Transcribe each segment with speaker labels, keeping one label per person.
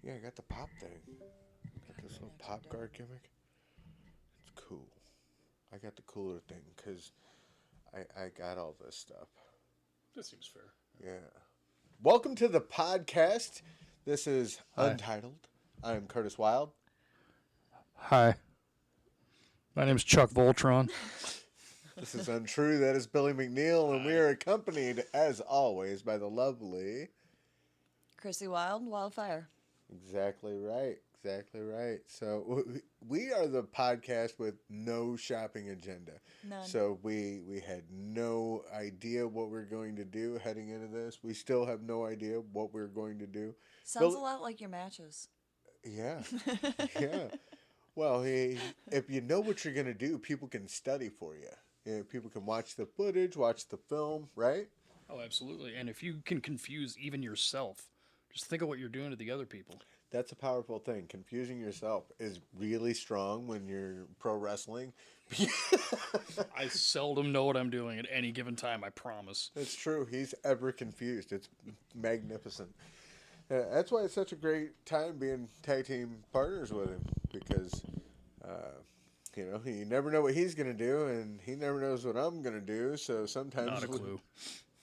Speaker 1: Yeah, I got the pop thing. Got this little pop guard gimmick. It's cool. I got the cooler thing because I got all this stuff.
Speaker 2: That seems fair.
Speaker 1: Yeah. Welcome to the podcast. This is
Speaker 2: Hi.
Speaker 1: Untitled. I am Curtis Wild.
Speaker 2: Hi. My name's Chuck Voltron.
Speaker 1: This is Untrue. That is Billy McNeil, and we are accompanied, as always, by the lovely.
Speaker 3: Chrissy Wild, Wildfire.
Speaker 1: Exactly right. Exactly right. So we are the podcast with no shopping agenda.
Speaker 3: None.
Speaker 1: So we had no idea what we're going to do heading into this. We still have no idea what we're going to do.
Speaker 3: Sounds a lot like your matches.
Speaker 1: Yeah. Yeah. Well, if you know what you're going to do, people can study for you. People can watch the footage, watch the film, right?
Speaker 2: Oh, absolutely. And if you can confuse even yourself, just think of what you're doing to the other people.
Speaker 1: That's a powerful thing. Confusing yourself is really strong when you're pro wrestling.
Speaker 2: I seldom know what I'm doing at any given time, I promise.
Speaker 1: It's true. He's ever confused. It's magnificent. That's why it's such a great time being tag team partners with him because, you never know what he's going to do, and he never knows what I'm going to do. So sometimes
Speaker 2: Not a clue.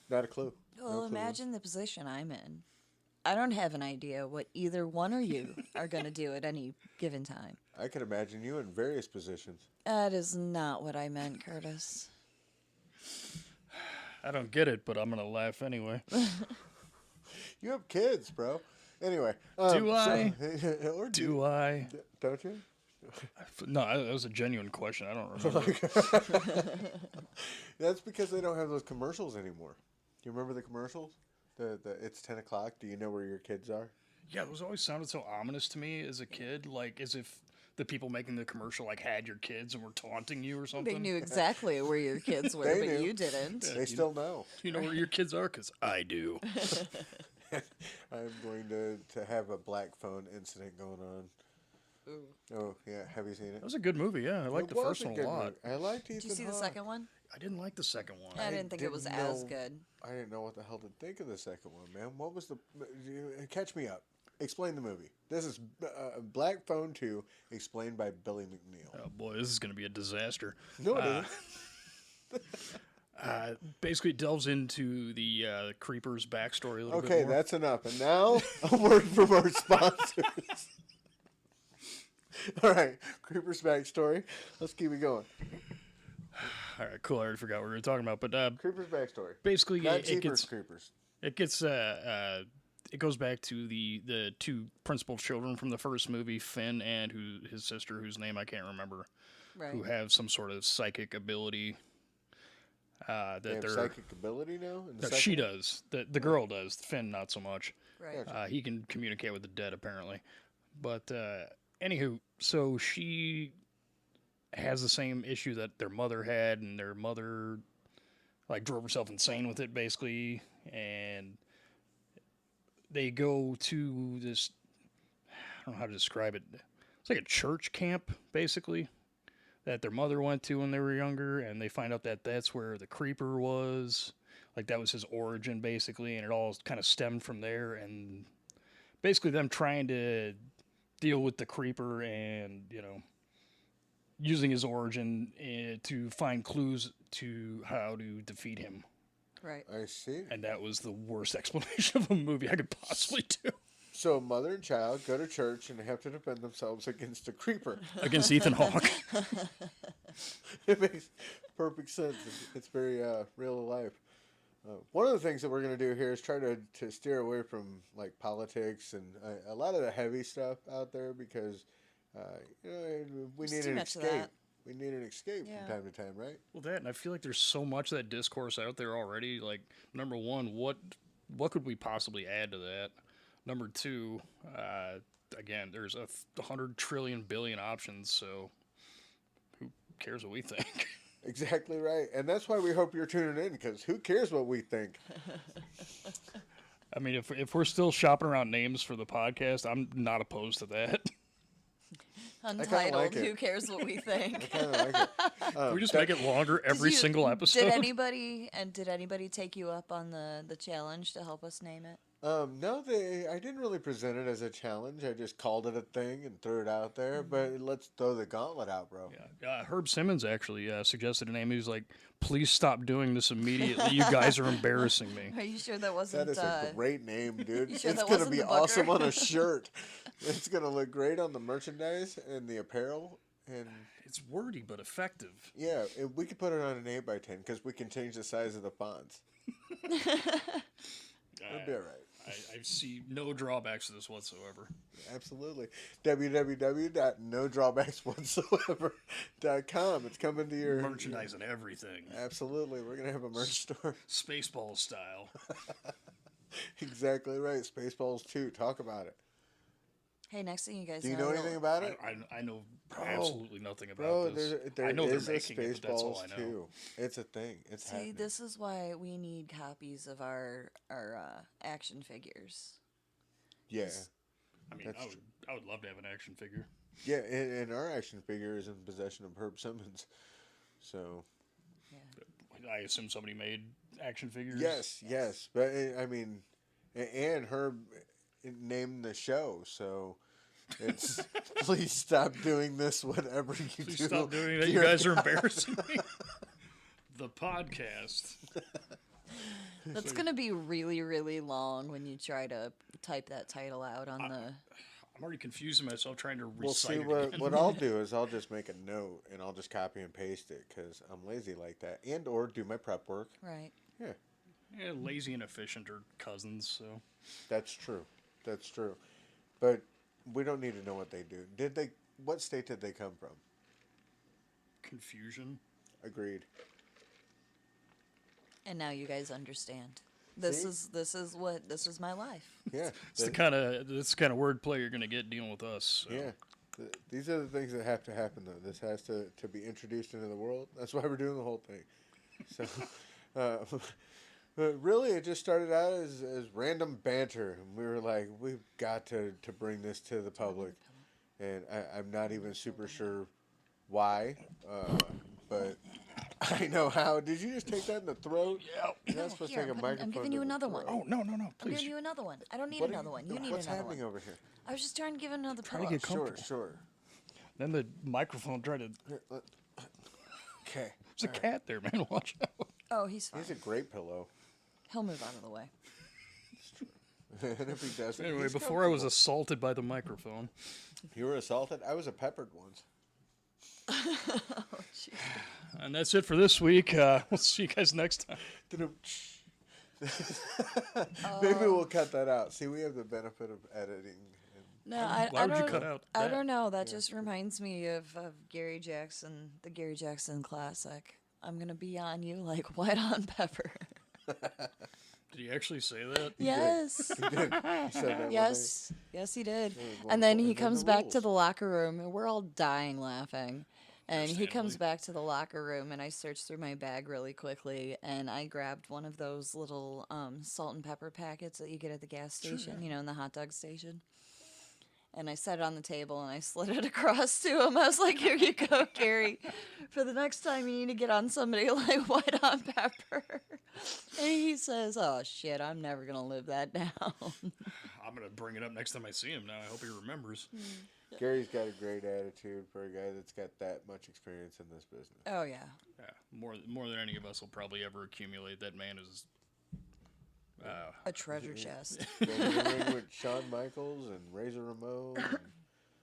Speaker 1: Not a clue.
Speaker 3: Well,
Speaker 1: No clue.
Speaker 3: imagine the position I'm in. I don't have an idea what either one or you are going to do at any given time.
Speaker 1: I can imagine you in various positions.
Speaker 3: That is not what I meant, Curtis.
Speaker 2: I don't get it, but I'm going to laugh anyway.
Speaker 1: You have kids, bro. Anyway,
Speaker 2: Do I?
Speaker 1: Or
Speaker 2: Do I?
Speaker 1: Don't you?
Speaker 2: No, that was a genuine question. I don't remember.
Speaker 1: That's because they don't have those commercials anymore. Do you remember the commercials? The it's 10 o'clock. Do you know where your kids are?
Speaker 2: Yeah, those always sounded so ominous to me as a kid, like as if the people making the commercial like had your kids and were taunting you or something.
Speaker 3: They knew exactly where your kids were,
Speaker 1: They
Speaker 3: but
Speaker 1: knew.
Speaker 3: you didn't.
Speaker 1: They still know.
Speaker 2: You know where your kids are? Because I do.
Speaker 1: I'm going to have a black phone incident going on.
Speaker 3: Ooh.
Speaker 1: Oh, yeah. Have you seen it?
Speaker 2: That was a good movie, yeah. I liked
Speaker 1: It
Speaker 2: the
Speaker 1: was
Speaker 2: first
Speaker 1: a
Speaker 2: one a
Speaker 1: good
Speaker 2: lot.
Speaker 1: movie. I liked Ethan
Speaker 3: Did you see the
Speaker 1: Hawke.
Speaker 3: second one?
Speaker 2: I didn't like the second one.
Speaker 3: I didn't think it was as
Speaker 1: know-
Speaker 3: good.
Speaker 1: I didn't know what the hell to think of the second one, man. What was the... Catch me up. Explain the movie. This is Black Phone 2, explained by Billy McNeil.
Speaker 2: Oh boy, this is going to be a disaster.
Speaker 1: No, it isn't.
Speaker 2: Basically, it delves into the Creeper's backstory a little bit
Speaker 1: Okay,
Speaker 2: more.
Speaker 1: that's enough. And now, a word from our sponsors. All right, Creeper's backstory. Let's keep it going.
Speaker 2: All right, cool. I already forgot what we were talking about, but
Speaker 1: Creeper's backstory.
Speaker 2: basically,
Speaker 1: Not
Speaker 2: it
Speaker 1: Jeepers
Speaker 2: gets
Speaker 1: Creepers.
Speaker 2: it goes back to the two principal children from the first movie, Finn and his sister, whose name I can't remember,
Speaker 3: Right.
Speaker 2: who have some sort of psychic ability. That
Speaker 1: They have
Speaker 2: they're
Speaker 1: psychic ability now? In the
Speaker 2: no,
Speaker 1: second
Speaker 2: she
Speaker 1: one?
Speaker 2: does. The girl does. Finn not so much.
Speaker 3: Right.
Speaker 2: He can communicate with the dead, apparently. But, anywho, so she has the same issue that their mother had, and their mother, like, drove herself insane with it, basically. And they go to this, I don't know how to describe it. It's like a church camp, basically, that their mother went to when they were younger, and they find out that that's where the creeper was. Like, that was his origin, basically, and it all kind of stemmed from there. And basically them trying to deal with the creeper and, using his origin to find clues to how to defeat him.
Speaker 3: Right.
Speaker 1: I see.
Speaker 2: And that was the worst explanation of a movie I could possibly do.
Speaker 1: So, mother and child go to church and they have to defend themselves against a creeper.
Speaker 2: Against Ethan Hawke.
Speaker 1: It makes perfect sense. It's very real to life. One of the things that we're going to do here is try to steer away from like politics and a lot of the heavy stuff out there because we
Speaker 3: There's
Speaker 1: need
Speaker 3: too
Speaker 1: an
Speaker 3: much of
Speaker 1: escape.
Speaker 3: that.
Speaker 1: We need an escape
Speaker 3: Yeah.
Speaker 1: from time to time, right?
Speaker 2: Well, that, and I feel like there's so much of that discourse out there already. Like, number one, what could we possibly add to that? Number two, again, there's 100 trillion billion options, so who cares what we think?
Speaker 1: Exactly right. And that's why we hope you're tuning in because who cares what we think?
Speaker 2: I mean, if we're still shopping around names for the podcast, I'm not opposed to that.
Speaker 3: Untitled.
Speaker 1: like it.
Speaker 3: Who cares what we think?
Speaker 1: Kind of like it.
Speaker 2: Can we just make it longer every single episode?
Speaker 3: Did anybody take you up on the challenge to help us name it?
Speaker 1: No, I didn't really present it as a challenge. I just called it a thing and threw it out there. But let's throw the gauntlet out, bro.
Speaker 2: Yeah, Herb Simmons actually suggested a name. He was like, "Please stop doing this immediately. You guys are embarrassing me."
Speaker 3: Are you sure that wasn't?
Speaker 1: That is a great name, dude.
Speaker 3: You sure
Speaker 1: It's
Speaker 3: that
Speaker 1: gonna
Speaker 3: wasn't
Speaker 1: be
Speaker 3: the booker?
Speaker 1: awesome on a shirt. It's gonna look great on the merchandise and the apparel. And
Speaker 2: It's wordy but effective.
Speaker 1: yeah, we could put it on an 8x10 because we can change the size of the fonts. It'll be all right.
Speaker 2: I see no drawbacks to this whatsoever.
Speaker 1: Absolutely. www.nodrawbackswhatsoever.com. It's coming to your
Speaker 2: Merchandise and everything.
Speaker 1: Absolutely. We're going to have a merch store.
Speaker 2: Spaceball style.
Speaker 1: Exactly right. Spaceballs 2. Talk about it.
Speaker 3: Hey, next thing you guys
Speaker 1: Do you know anything about it?
Speaker 2: I know absolutely nothing about
Speaker 1: Bro,
Speaker 2: this.
Speaker 1: there
Speaker 2: I know
Speaker 1: is
Speaker 2: they're
Speaker 1: a
Speaker 2: making it, but that's all I
Speaker 1: Spaceballs
Speaker 2: know.
Speaker 1: 2. It's a thing. It's
Speaker 3: See,
Speaker 1: happening.
Speaker 3: this is why we need copies of our action figures.
Speaker 1: Yeah.
Speaker 2: I mean,
Speaker 1: That's
Speaker 2: I would love to have an action figure.
Speaker 1: Yeah, and our action figure is in possession of Herb Simmons. So,
Speaker 2: I assume somebody made action figures.
Speaker 1: yes. But, I mean, and Herb named the show, so it's please stop doing this, whatever you do.
Speaker 2: Please stop doing that. You guys are embarrassing me. The podcast.
Speaker 3: That's gonna be really, really long when you try to type that title out on the.
Speaker 2: I'm already confusing myself trying to recite
Speaker 1: Well, see,
Speaker 2: it
Speaker 1: what,
Speaker 2: again.
Speaker 1: what I'll do is I'll just make a note and I'll just copy and paste it because I'm lazy like that, and or do my prep work.
Speaker 3: Right.
Speaker 1: Yeah,
Speaker 2: Yeah, lazy and efficient are cousins, so.
Speaker 1: that's true. That's true. But we don't need to know what they do. What state did they come from?
Speaker 2: Confusion.
Speaker 1: Agreed.
Speaker 3: And now you guys understand. This is my life.
Speaker 1: Yeah.
Speaker 2: It's the kind of wordplay you're gonna get dealing with us. So.
Speaker 1: Yeah. These are the things that have to happen, though. This has to be introduced into the world. That's why we're doing the whole thing. So, but really, it just started out as random banter. And we were like, we've got to bring this to the public. And I'm not even super sure why, but I know how. Did you just take that in the throat?
Speaker 2: Yeah.
Speaker 1: You're not supposed
Speaker 3: Here,
Speaker 1: to take a microphone.
Speaker 3: I'm giving
Speaker 1: to
Speaker 3: you
Speaker 1: the
Speaker 3: another
Speaker 1: throat.
Speaker 3: one.
Speaker 2: Oh no,
Speaker 3: I'm
Speaker 2: please.
Speaker 3: giving you another one. I don't need
Speaker 1: What are
Speaker 3: another one. You need
Speaker 1: What's
Speaker 3: another
Speaker 1: happening
Speaker 3: one.
Speaker 1: over here?
Speaker 3: I was just trying to give another
Speaker 2: Trying to
Speaker 3: pillow.
Speaker 2: get comfortable.
Speaker 1: Sure.
Speaker 2: Then the microphone tried to.
Speaker 1: Okay.
Speaker 2: There's a cat there, man. Watch out.
Speaker 3: Oh, he's fine.
Speaker 1: He's a great pillow.
Speaker 3: He'll move out of the way.
Speaker 1: And if he doesn't,
Speaker 2: Anyway,
Speaker 1: he's
Speaker 2: before I was
Speaker 1: comfortable.
Speaker 2: assaulted by the microphone.
Speaker 1: You were assaulted? I was peppered once.
Speaker 3: Oh, jeez.
Speaker 2: And that's it for this week. We'll see you guys next time.
Speaker 1: Maybe we'll cut that out. See, we have the benefit of editing.
Speaker 3: No, I
Speaker 2: Why would you
Speaker 3: don't.
Speaker 2: cut out
Speaker 3: I
Speaker 2: that?
Speaker 3: don't know. That just reminds me of Gary Jackson, the Gary Jackson classic. I'm gonna be on you like white on pepper.
Speaker 2: Did he actually say that?
Speaker 3: Yes.
Speaker 1: He said that
Speaker 3: Yes, yes, he did.
Speaker 1: one
Speaker 3: And then
Speaker 1: point,
Speaker 3: he
Speaker 1: and then
Speaker 3: comes
Speaker 1: the
Speaker 3: back to
Speaker 1: rules.
Speaker 3: the locker room, and we're all dying laughing. And he comes
Speaker 2: Understandably.
Speaker 3: back to the locker room, and I searched through my bag really quickly, and I grabbed one of those little salt and pepper packets that you get at the gas station, you know, in the hot dog station. And I set it on the table, and I slid it across to him. I was like, "Here you go, Gary. For the next time you need to get on somebody like white on pepper." And he says, "Oh shit, I'm never gonna live that down."
Speaker 2: I'm going to bring it up next time I see him now. I hope he remembers.
Speaker 1: Gary's got a great attitude for a guy that's got that much experience in this business.
Speaker 3: Oh yeah.
Speaker 2: Yeah, more than any of us will probably ever accumulate. That man is.
Speaker 3: A treasure chest.
Speaker 1: Been in the ring with Shawn Michaels and Razor Ramon and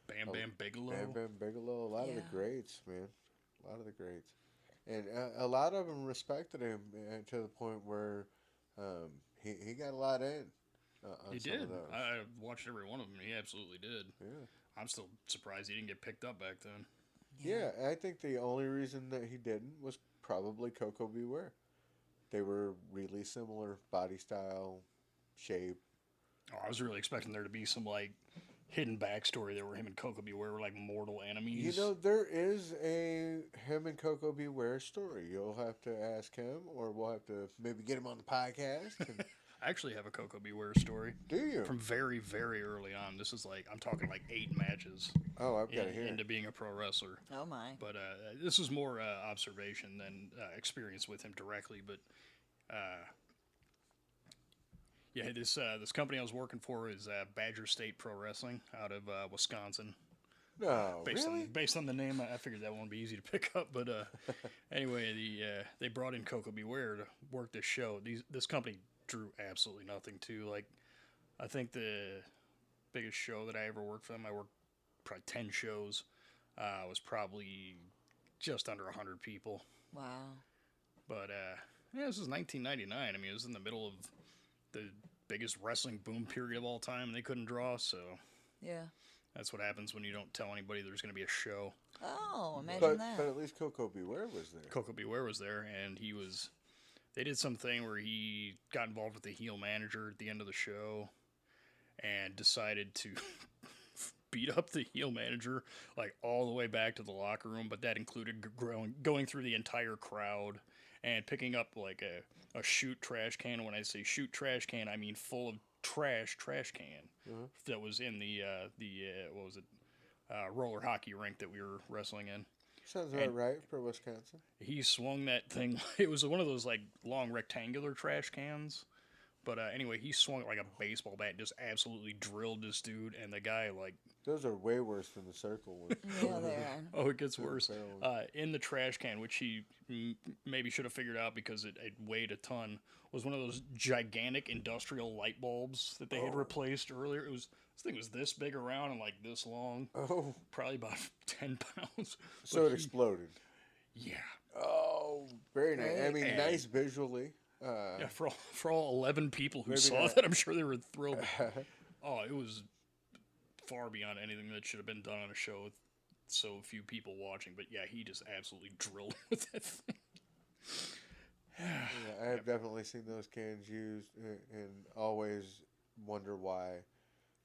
Speaker 2: Bam Bam Bigelow.
Speaker 1: Bam Bam Bigelow. A lot of the
Speaker 3: Yeah.
Speaker 1: greats, man. A lot of the greats. And a lot of them respected him to the point where he got a lot in. On
Speaker 2: He
Speaker 1: some
Speaker 2: did.
Speaker 1: Of those.
Speaker 2: I watched every one of them. He absolutely did.
Speaker 1: Yeah.
Speaker 2: I'm still surprised he didn't get picked up back then.
Speaker 1: Yeah, I think the only reason that he didn't was probably Coco Beware. They were really similar body style, shape.
Speaker 2: Oh, I was really expecting there to be some like hidden backstory there where him and Coco Beware were like mortal enemies.
Speaker 1: You know, there is a him and Coco Beware story. You'll have to ask him, or we'll have to maybe get him on the podcast. And
Speaker 2: I actually have a Coco Beware story
Speaker 1: do you?
Speaker 2: from very, very early on. This is like I'm talking like 8 matches
Speaker 1: Oh, I've got to hear.
Speaker 2: into being a pro wrestler.
Speaker 3: Oh my.
Speaker 2: But this was more observation than experience with him directly. But Yeah, this company I was working for is Badger State Pro Wrestling out of Wisconsin.
Speaker 1: No, really?
Speaker 2: Based on the name, I figured that won't be easy to pick up. But anyway, they brought in Coco Beware to work this show. This company drew absolutely nothing to. Like, I think the biggest show that I ever worked for them, I worked probably 10 shows, was probably just under 100 people.
Speaker 3: Wow.
Speaker 2: But yeah, this was 1999. I mean, it was in the middle of the biggest wrestling boom period of all time, and they couldn't draw, so
Speaker 3: Yeah.
Speaker 2: that's what happens when you don't tell anybody there's going to be a show.
Speaker 3: Oh, imagine that.
Speaker 1: But at least Coco Beware was there.
Speaker 2: Coco Beware was there, and they did something where he got involved with the heel manager at the end of the show and decided to beat up the heel manager like all the way back to the locker room, but that included going through the entire crowd and picking up like a shoot trash can. When I say shoot trash can, I mean full of trash can that was in the what was it, roller hockey rink that we were wrestling in.
Speaker 1: Sounds about right for Wisconsin.
Speaker 2: He swung that thing. It was one of those like long rectangular trash cans. But anyway, he swung it like a baseball bat and just absolutely drilled this dude. And the guy, like...
Speaker 1: Those are way worse than the circle ones.
Speaker 3: Yeah, they are.
Speaker 2: Oh, it gets worse. In the trash can, which he maybe should have figured out because it weighed a ton, was one of those gigantic industrial light bulbs that they had replaced earlier. This thing was this big around and like this long.
Speaker 1: Oh.
Speaker 2: Probably about 10 pounds.
Speaker 1: So it exploded.
Speaker 2: Yeah.
Speaker 1: Oh, very nice. I mean, nice visually.
Speaker 2: Yeah, for all 11 people who saw that, I'm sure they were thrilled. Oh, it was far beyond anything that should have been done on a show with so few people watching. But yeah, he just absolutely drilled with that thing.
Speaker 1: Yeah, I have definitely seen those cans used and always wonder why.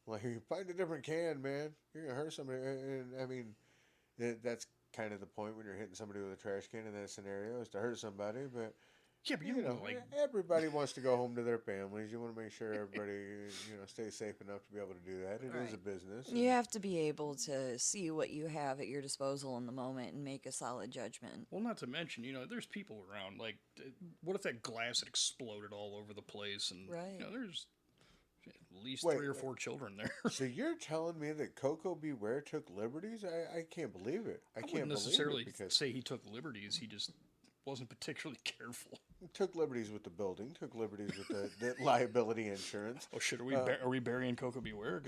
Speaker 1: Like, you find a different can, man. You're going to hurt somebody. And I mean, that's kind of the point when you're hitting somebody with a trash can in that scenario, is to hurt somebody. But...
Speaker 2: Yeah, but you know, like,
Speaker 1: everybody wants to go home to their families. You want to make sure everybody, stays safe enough to be able to do that. It is a business.
Speaker 3: You have to be able to see what you have at your disposal in the moment and make a solid judgment.
Speaker 2: Well, not to mention, there's people around. Like, what if that glass had exploded all over the place? And there's at least 3 or 4 children there.
Speaker 1: So you're telling me that Coco Beware took liberties? I can't believe it. I can't
Speaker 2: necessarily say he took liberties. He just wasn't particularly careful.
Speaker 1: Took liberties with the building. Took liberties with the liability insurance.
Speaker 2: Oh shit! Are we burying Coco Beware?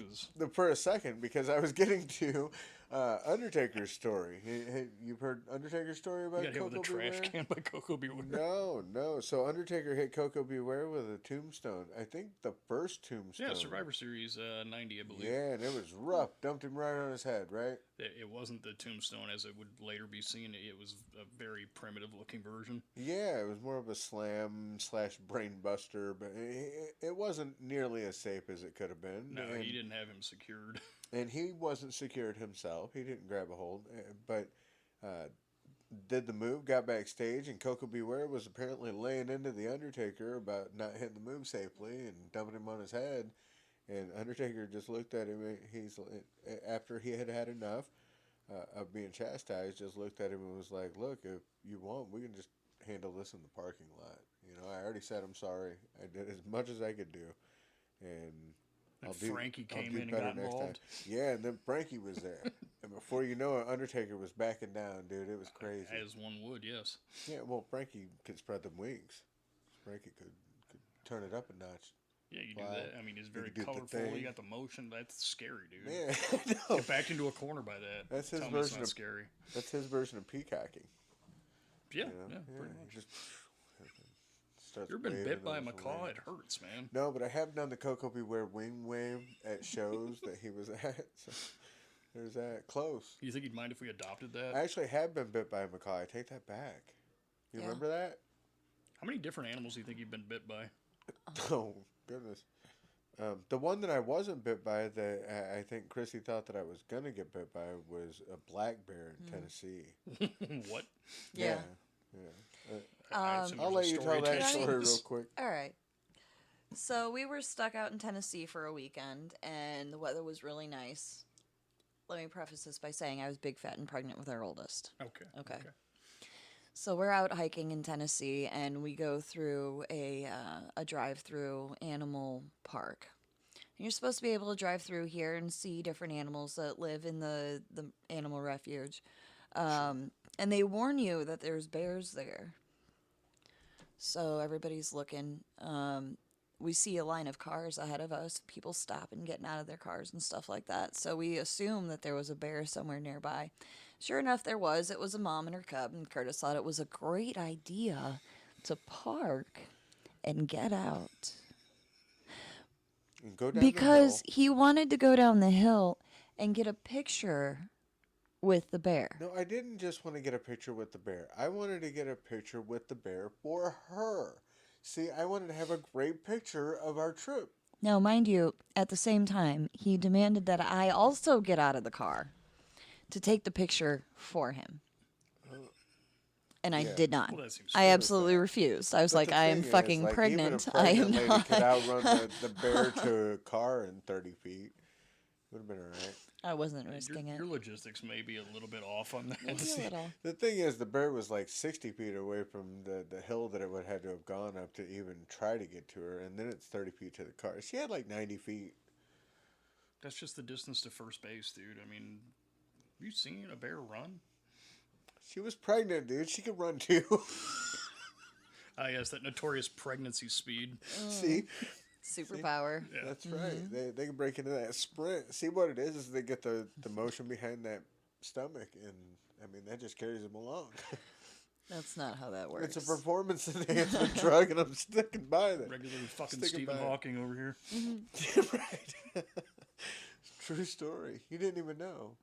Speaker 1: For a second, because I was getting to Undertaker's story. You've heard Undertaker's story about Coco Beware?
Speaker 2: You got hit with a trash can by Coco Beware.
Speaker 1: No. So Undertaker hit Coco Beware with a tombstone. I think the first tombstone.
Speaker 2: Yeah, Survivor Series 90, I believe.
Speaker 1: Yeah, and it was rough. Dumped him right on his head, right?
Speaker 2: It wasn't the tombstone as it would later be seen. It was a very primitive looking version.
Speaker 1: Yeah, it was more of a slam/brain buster, but it wasn't nearly as safe as it could have been.
Speaker 2: No, he didn't have him secured.
Speaker 1: And he wasn't secured himself. He didn't grab a hold, but did the move, got backstage, and Coco Beware was apparently laying into the Undertaker about not hitting the move safely and dumping him on his head. And Undertaker just looked at him. He's after he had had enough of being chastised, just looked at him and was like, "Look, if you want, we can just handle this in the parking lot. I already said I'm sorry. I did as much as I could do, and
Speaker 2: Frankie came in and got involved.
Speaker 1: Yeah, and then Frankie was there, and before you know it, Undertaker was backing down, dude. It was crazy.
Speaker 2: As one would, yes.
Speaker 1: Yeah, well, Frankie could spread them wings. Frankie could turn it up a notch.
Speaker 2: Yeah, you do that. I mean, it's very colorful. You got the motion. That's scary, dude.
Speaker 1: Yeah,
Speaker 2: get backed into a corner by that.
Speaker 1: That's his version. It's not scary. That's his version of peacocking.
Speaker 2: Yeah, pretty much. You ever been bit by a macaw? It hurts, man.
Speaker 1: No, but I have done the Coco Beware wing wave at shows that he was at. So there's that. Close.
Speaker 2: You think he'd mind if we adopted that?
Speaker 1: I actually have been bit by a macaw. I take that back. You remember that?
Speaker 2: How many different animals do you think you've been bit by?
Speaker 1: Oh, goodness. The one that I wasn't bit by that I think Chrissy thought that I was going to get bit by was a black bear in Tennessee.
Speaker 2: What?
Speaker 3: Yeah.
Speaker 1: I'll let you tell that story real quick.
Speaker 3: All right. So we were stuck out in Tennessee for a weekend, and the weather was really nice. Let me preface this by saying I was big, fat, and pregnant with our oldest.
Speaker 2: Okay.
Speaker 3: So we're out hiking in Tennessee, and we go through a drive-through animal park. And you're supposed to be able to drive through here and see different animals that live in the animal refuge. And they warn you that there's bears there. So everybody's looking. We see a line of cars ahead of us, people stopping, getting out of their cars and stuff like that. So we assumed that there was a bear somewhere nearby. Sure enough, there was. It was a mom and her cub, and Curtis thought it was a great idea to park and get out.
Speaker 1: And go down
Speaker 3: Because
Speaker 1: the hill.
Speaker 3: he wanted to go down the hill and get a picture with the bear.
Speaker 1: No, I didn't just want to get a picture with the bear. I wanted to get a picture with the bear for her. See, I wanted to have a great picture of our trip.
Speaker 3: Now, mind you, at the same time, he demanded that I also get out of the car to take the picture for him. And I
Speaker 1: Yeah.
Speaker 3: did not.
Speaker 2: Well, that seems
Speaker 3: I
Speaker 2: fair.
Speaker 3: absolutely refused. I was
Speaker 1: But
Speaker 3: like,
Speaker 1: the
Speaker 3: I am
Speaker 1: thing is,
Speaker 3: fucking
Speaker 1: like,
Speaker 3: pregnant.
Speaker 1: Even a
Speaker 3: I am
Speaker 1: pregnant lady
Speaker 3: not.
Speaker 1: could outrun the bear to a car in 30 feet. Would have been all right.
Speaker 3: I wasn't risking
Speaker 2: Your
Speaker 3: it.
Speaker 2: logistics may be a little bit off on that.
Speaker 3: Maybe a little.
Speaker 1: The thing is, the bear was like 60 feet away from the hill that it would have had to have gone up to even try to get to her, and then it's 30 feet to the car. She had like 90 feet.
Speaker 2: That's just the distance to first base, dude. I mean, have you seen a bear run?
Speaker 1: She was pregnant, dude. She could run too.
Speaker 2: Ah, yes, that notorious pregnancy speed.
Speaker 1: See?
Speaker 3: Superpower.
Speaker 2: Yeah.
Speaker 1: That's right. They can break into that sprint. See what it is they get the motion behind that stomach, and I mean that just carries them along.
Speaker 3: That's not how that works.
Speaker 1: It's a performance enhancement drug, and I'm sticking by that.
Speaker 2: Regular fucking
Speaker 1: Sticking
Speaker 2: Stephen
Speaker 1: by it.
Speaker 2: Hawking over here.
Speaker 1: Right. True story. You didn't even know.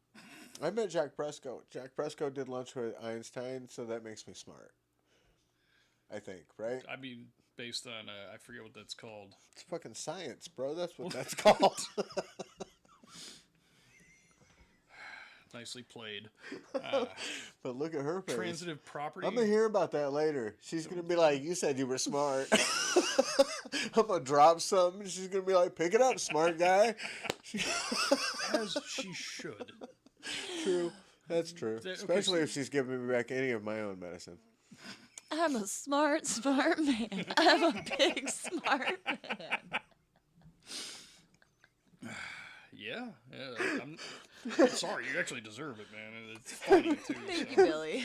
Speaker 1: I met Jack Presco. Jack Presco did lunch with Einstein, so that makes me smart. I think, right?
Speaker 2: I mean, based on, I forget what that's called.
Speaker 1: It's fucking science, bro. That's what that's called.
Speaker 2: Nicely played.
Speaker 1: But look at her face.
Speaker 2: Transitive property.
Speaker 1: I'm gonna hear about that later. She's gonna be like, "You said you were smart." I'm gonna drop something. She's gonna be like, "Pick it up, smart guy."
Speaker 2: As she should.
Speaker 1: True. That's true.
Speaker 2: Okay,
Speaker 1: Especially
Speaker 2: so-
Speaker 1: if she's giving me back any of my own medicine.
Speaker 3: I'm a smart man. I'm a big smart man.
Speaker 2: Yeah. I'm sorry. You actually deserve it, man. And it's funny, too.
Speaker 3: Thank you,
Speaker 2: so.
Speaker 3: Billy.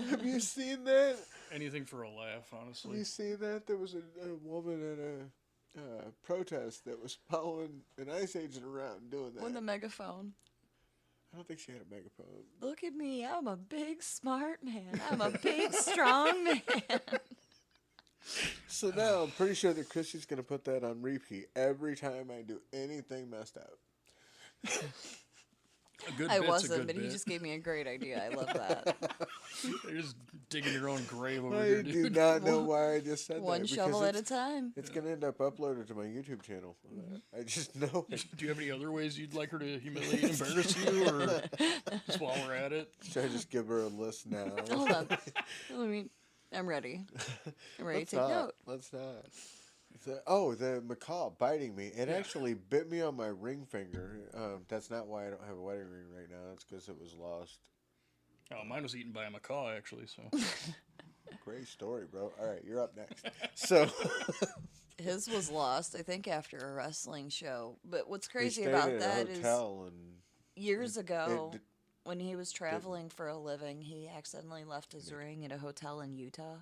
Speaker 1: Have you seen that?
Speaker 2: Anything for a laugh,
Speaker 1: Have
Speaker 2: honestly.
Speaker 1: you seen that? There was a woman at a protest that was following an ice agent around doing that.
Speaker 3: With a megaphone.
Speaker 1: I don't think she had a megaphone.
Speaker 3: Look at me. I'm a big smart man. I'm a big strong man.
Speaker 1: So now I'm pretty sure that Chrissy's gonna put that on repeat every time I do anything messed up.
Speaker 2: A good
Speaker 3: I
Speaker 2: bit's a
Speaker 3: wasn't,
Speaker 2: good
Speaker 3: but he
Speaker 2: bit.
Speaker 3: just gave me a great idea. I love that.
Speaker 2: You're just digging your own grave over
Speaker 1: I
Speaker 2: here,
Speaker 1: do
Speaker 2: dude.
Speaker 1: not know why I just said
Speaker 3: One
Speaker 1: that.
Speaker 3: shovel
Speaker 1: because
Speaker 3: at a time.
Speaker 1: It's gonna end up uploaded to my YouTube channel. I just know it.
Speaker 2: Do you have any other ways you'd like her to humiliate and embarrass you, or just while we're at it?
Speaker 1: Should I just give her a list now?
Speaker 3: Hold on. I'm ready. I'm ready
Speaker 1: Let's
Speaker 3: to take
Speaker 1: not.
Speaker 3: note.
Speaker 1: Let's not. The macaw biting me. It actually bit me on my ring finger. That's not why I don't have a wedding ring right now. That's because it was lost.
Speaker 2: Oh, mine was eaten by a macaw, actually. So
Speaker 1: Great story, bro. All right, you're up next. So
Speaker 3: His was lost, I think, after a wrestling show. But what's
Speaker 1: we
Speaker 3: crazy
Speaker 1: stayed
Speaker 3: about
Speaker 1: at
Speaker 3: that
Speaker 1: a
Speaker 3: is
Speaker 1: hotel and
Speaker 3: years ago,
Speaker 1: it
Speaker 3: when he was traveling for a living, he accidentally left his ring at a hotel in Utah.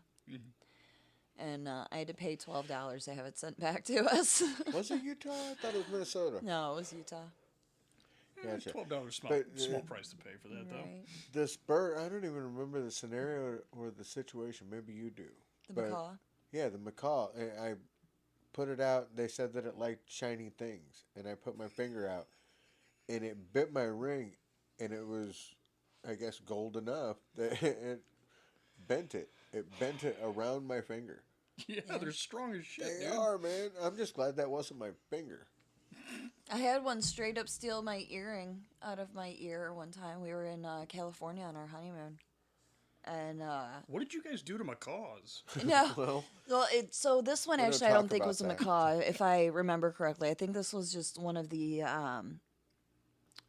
Speaker 3: And I had to pay $12 to have it sent back to us.
Speaker 1: was it Utah? I thought it was Minnesota.
Speaker 3: No, it was Utah.
Speaker 1: Gotcha.
Speaker 2: $12 small,
Speaker 1: But,
Speaker 2: small price to pay for that, though.
Speaker 3: Right.
Speaker 1: This bird, I don't even remember the scenario or the situation. Maybe you do.
Speaker 3: The
Speaker 1: But-
Speaker 3: macaw.
Speaker 1: Yeah, the macaw. I put it out. They said that it liked shiny things, and I put my finger out, and it bit my ring, and it was, I guess, gold enough that it bent it. It bent it around my finger.
Speaker 2: Yeah, they're strong as shit,
Speaker 1: They
Speaker 2: dude.
Speaker 1: are, man. I'm just glad that wasn't my finger.
Speaker 3: I had one straight up steal my earring out of my ear one time. We were in California on our honeymoon. And
Speaker 2: What did you guys do to macaws?
Speaker 3: no, well, so this one
Speaker 1: We don't
Speaker 3: actually I don't
Speaker 1: talk
Speaker 3: think
Speaker 1: about
Speaker 3: was a
Speaker 1: that.
Speaker 3: macaw, if I remember correctly. I think this was just one of the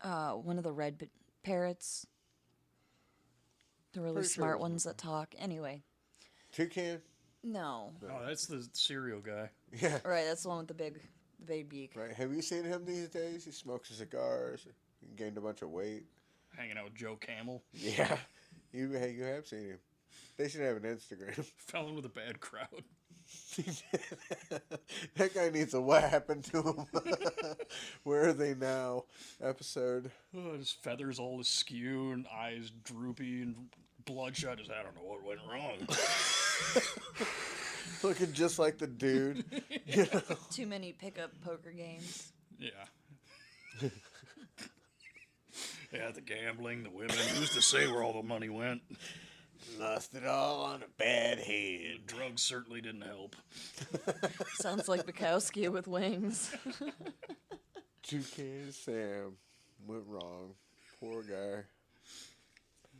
Speaker 3: red parrots, the really
Speaker 1: Pretty sure it
Speaker 3: smart
Speaker 1: was a
Speaker 3: ones that talk. Anyway,
Speaker 1: Toucan?
Speaker 3: No.
Speaker 2: Oh, that's the cereal guy.
Speaker 1: Yeah.
Speaker 3: Right, that's the one with the big beak.
Speaker 1: Right. Have you seen him these days? He smokes cigars. He gained a bunch of weight.
Speaker 2: Hanging out with Joe Camel.
Speaker 1: Yeah. You have seen him. They should have an Instagram.
Speaker 2: Fell in with a bad crowd.
Speaker 1: That guy needs a what happened to him. Where are they now? Episode.
Speaker 2: Oh, his feathers all askew and eyes droopy and bloodshot. I don't know what went wrong.
Speaker 1: Looking just like the dude. You know?
Speaker 3: Too many pickup poker games.
Speaker 2: Yeah. Yeah, the gambling, the women. Who's to say where all the money went?
Speaker 1: Lost it all on a bad head.
Speaker 2: The drugs certainly didn't help.
Speaker 3: Sounds like Bukowski with wings.
Speaker 1: Toucan Sam went wrong. Poor guy.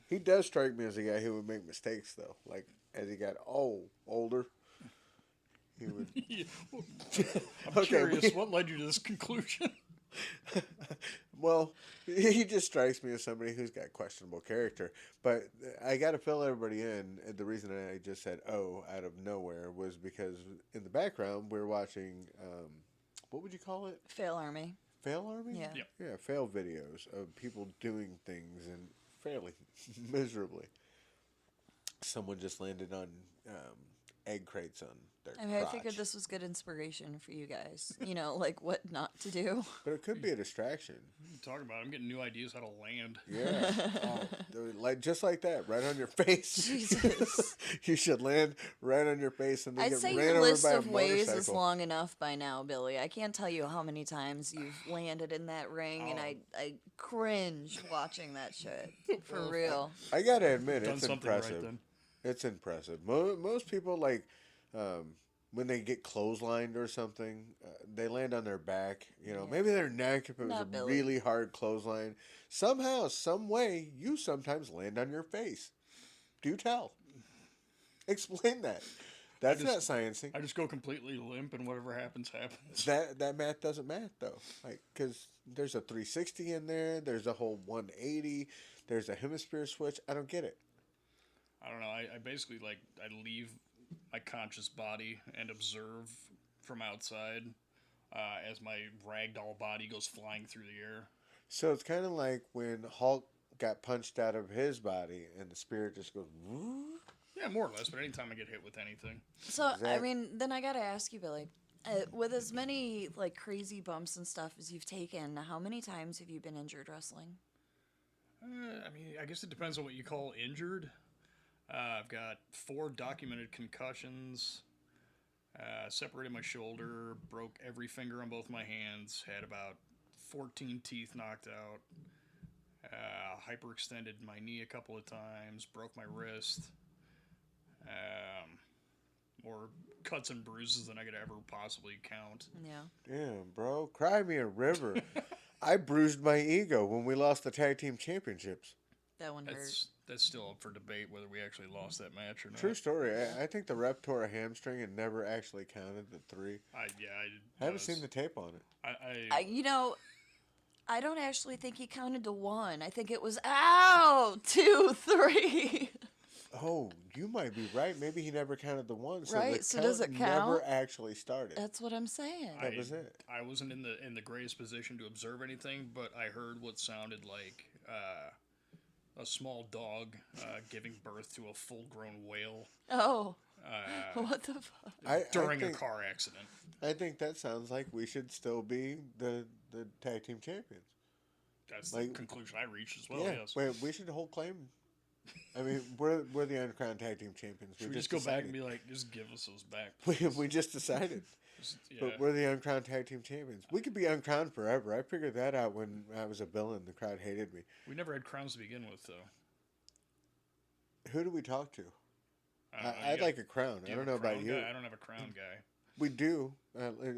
Speaker 1: He does strike me as a guy who would make mistakes, though. Like, as he got older, he would.
Speaker 2: Yeah. I'm curious, what led you to this conclusion?
Speaker 1: Well, he just strikes me as somebody who's got questionable character. But I got to fill everybody in. And the reason I just said "oh" out of nowhere was because in the background we're watching, what would you call it?
Speaker 3: Fail Army.
Speaker 1: Fail Army?
Speaker 3: Yeah.
Speaker 2: Yep.
Speaker 1: Yeah, fail videos of people doing things and fairly miserably. Someone just landed on egg crates on their
Speaker 3: I mean,
Speaker 1: crotch.
Speaker 3: I figured this was good inspiration for you guys. You know, like what not to do.
Speaker 1: But it could be a distraction.
Speaker 2: Talking about it, I'm getting new ideas how to land.
Speaker 1: Yeah. Like just like that, right on your face.
Speaker 3: Jesus.
Speaker 1: You should land right on your face and then
Speaker 3: I'd
Speaker 1: get
Speaker 3: say
Speaker 1: ran
Speaker 3: your
Speaker 1: over
Speaker 3: list
Speaker 1: by a
Speaker 3: of ways is
Speaker 1: motorcycle.
Speaker 3: long enough by now, Billy. I can't tell you how many times you've landed in that ring, and I cringe watching that shit. For real.
Speaker 1: I gotta admit,
Speaker 2: Done
Speaker 1: it's
Speaker 2: something
Speaker 1: impressive.
Speaker 2: right then.
Speaker 1: It's impressive. Most people, like, when they get clotheslined or something, they land on their back. You know, maybe their neck if it was
Speaker 3: Not
Speaker 1: a
Speaker 3: Billy.
Speaker 1: really hard clothesline. Somehow, some way, you sometimes land on your face. Do tell. Explain that. That's not sciencing.
Speaker 2: I just go completely limp, and whatever happens, happens.
Speaker 1: That math doesn't math though. Like, because there's a 360 in there. There's a whole 180. There's a hemisphere switch. I don't get it.
Speaker 2: I don't know. I basically, like, I leave my conscious body and observe from outside as my ragdoll body goes flying through the air.
Speaker 1: So it's kind of like when Hulk got punched out of his body and the spirit just goes. Woo?
Speaker 2: Yeah, more or less, but anytime I get hit with anything.
Speaker 3: So, I
Speaker 1: Exact-
Speaker 3: mean, then I gotta ask you, Billy. With as many, like, crazy bumps and stuff as you've taken, how many times have you been injured wrestling?
Speaker 2: I mean, I guess it depends on what you call injured. I've got 4 documented concussions, separated my shoulder, broke every finger on both my hands, had about 14 teeth knocked out, hyperextended my knee a couple of times, broke my wrist, more cuts and bruises than I could ever possibly count.
Speaker 3: Yeah.
Speaker 1: Damn, bro. Cry me a river. I bruised my ego when we lost the tag team championships.
Speaker 3: That one hurt.
Speaker 2: That's still up for debate whether we actually lost that match or not.
Speaker 1: True story. I think the rep tore a hamstring and never actually counted the 3.
Speaker 2: I
Speaker 1: haven't seen the tape on it.
Speaker 3: You know, I don't actually think he counted to 1. I think it was, ow, 2, 3.
Speaker 1: Oh, you might be right. Maybe he never counted the 1. So
Speaker 3: Right,
Speaker 1: the
Speaker 3: so does it count?
Speaker 1: Never actually started.
Speaker 3: That's what I'm saying.
Speaker 1: That was it.
Speaker 2: I wasn't in the greatest position to observe anything, but I heard what sounded like a small dog giving birth to a full-grown whale
Speaker 3: Oh. What the fuck?
Speaker 2: during
Speaker 1: I
Speaker 2: a
Speaker 1: think,
Speaker 2: car accident.
Speaker 1: I think that sounds like we should still be the tag team champions.
Speaker 2: That's
Speaker 1: Like-
Speaker 2: the conclusion I reached as well.
Speaker 1: Yeah,
Speaker 2: Yes.
Speaker 1: wait, we should hold claim. I mean, we're the uncrowned tag team champions.
Speaker 2: Should we just go back and be like, just give us those back?
Speaker 1: We just decided.
Speaker 2: Yeah.
Speaker 1: But we're the uncrowned tag team champions. We could be uncrowned forever. I figured that out when I was a villain. The crowd hated me.
Speaker 2: We never had crowns to begin with, though.
Speaker 1: Who do we talk to?
Speaker 2: I don't know, you
Speaker 1: I'd
Speaker 2: got-
Speaker 1: like a crown.
Speaker 2: do
Speaker 1: I
Speaker 2: you
Speaker 1: don't
Speaker 2: have
Speaker 1: know
Speaker 2: a
Speaker 1: about
Speaker 2: crown
Speaker 1: you.
Speaker 2: guy? I don't have a crown guy.
Speaker 1: We do,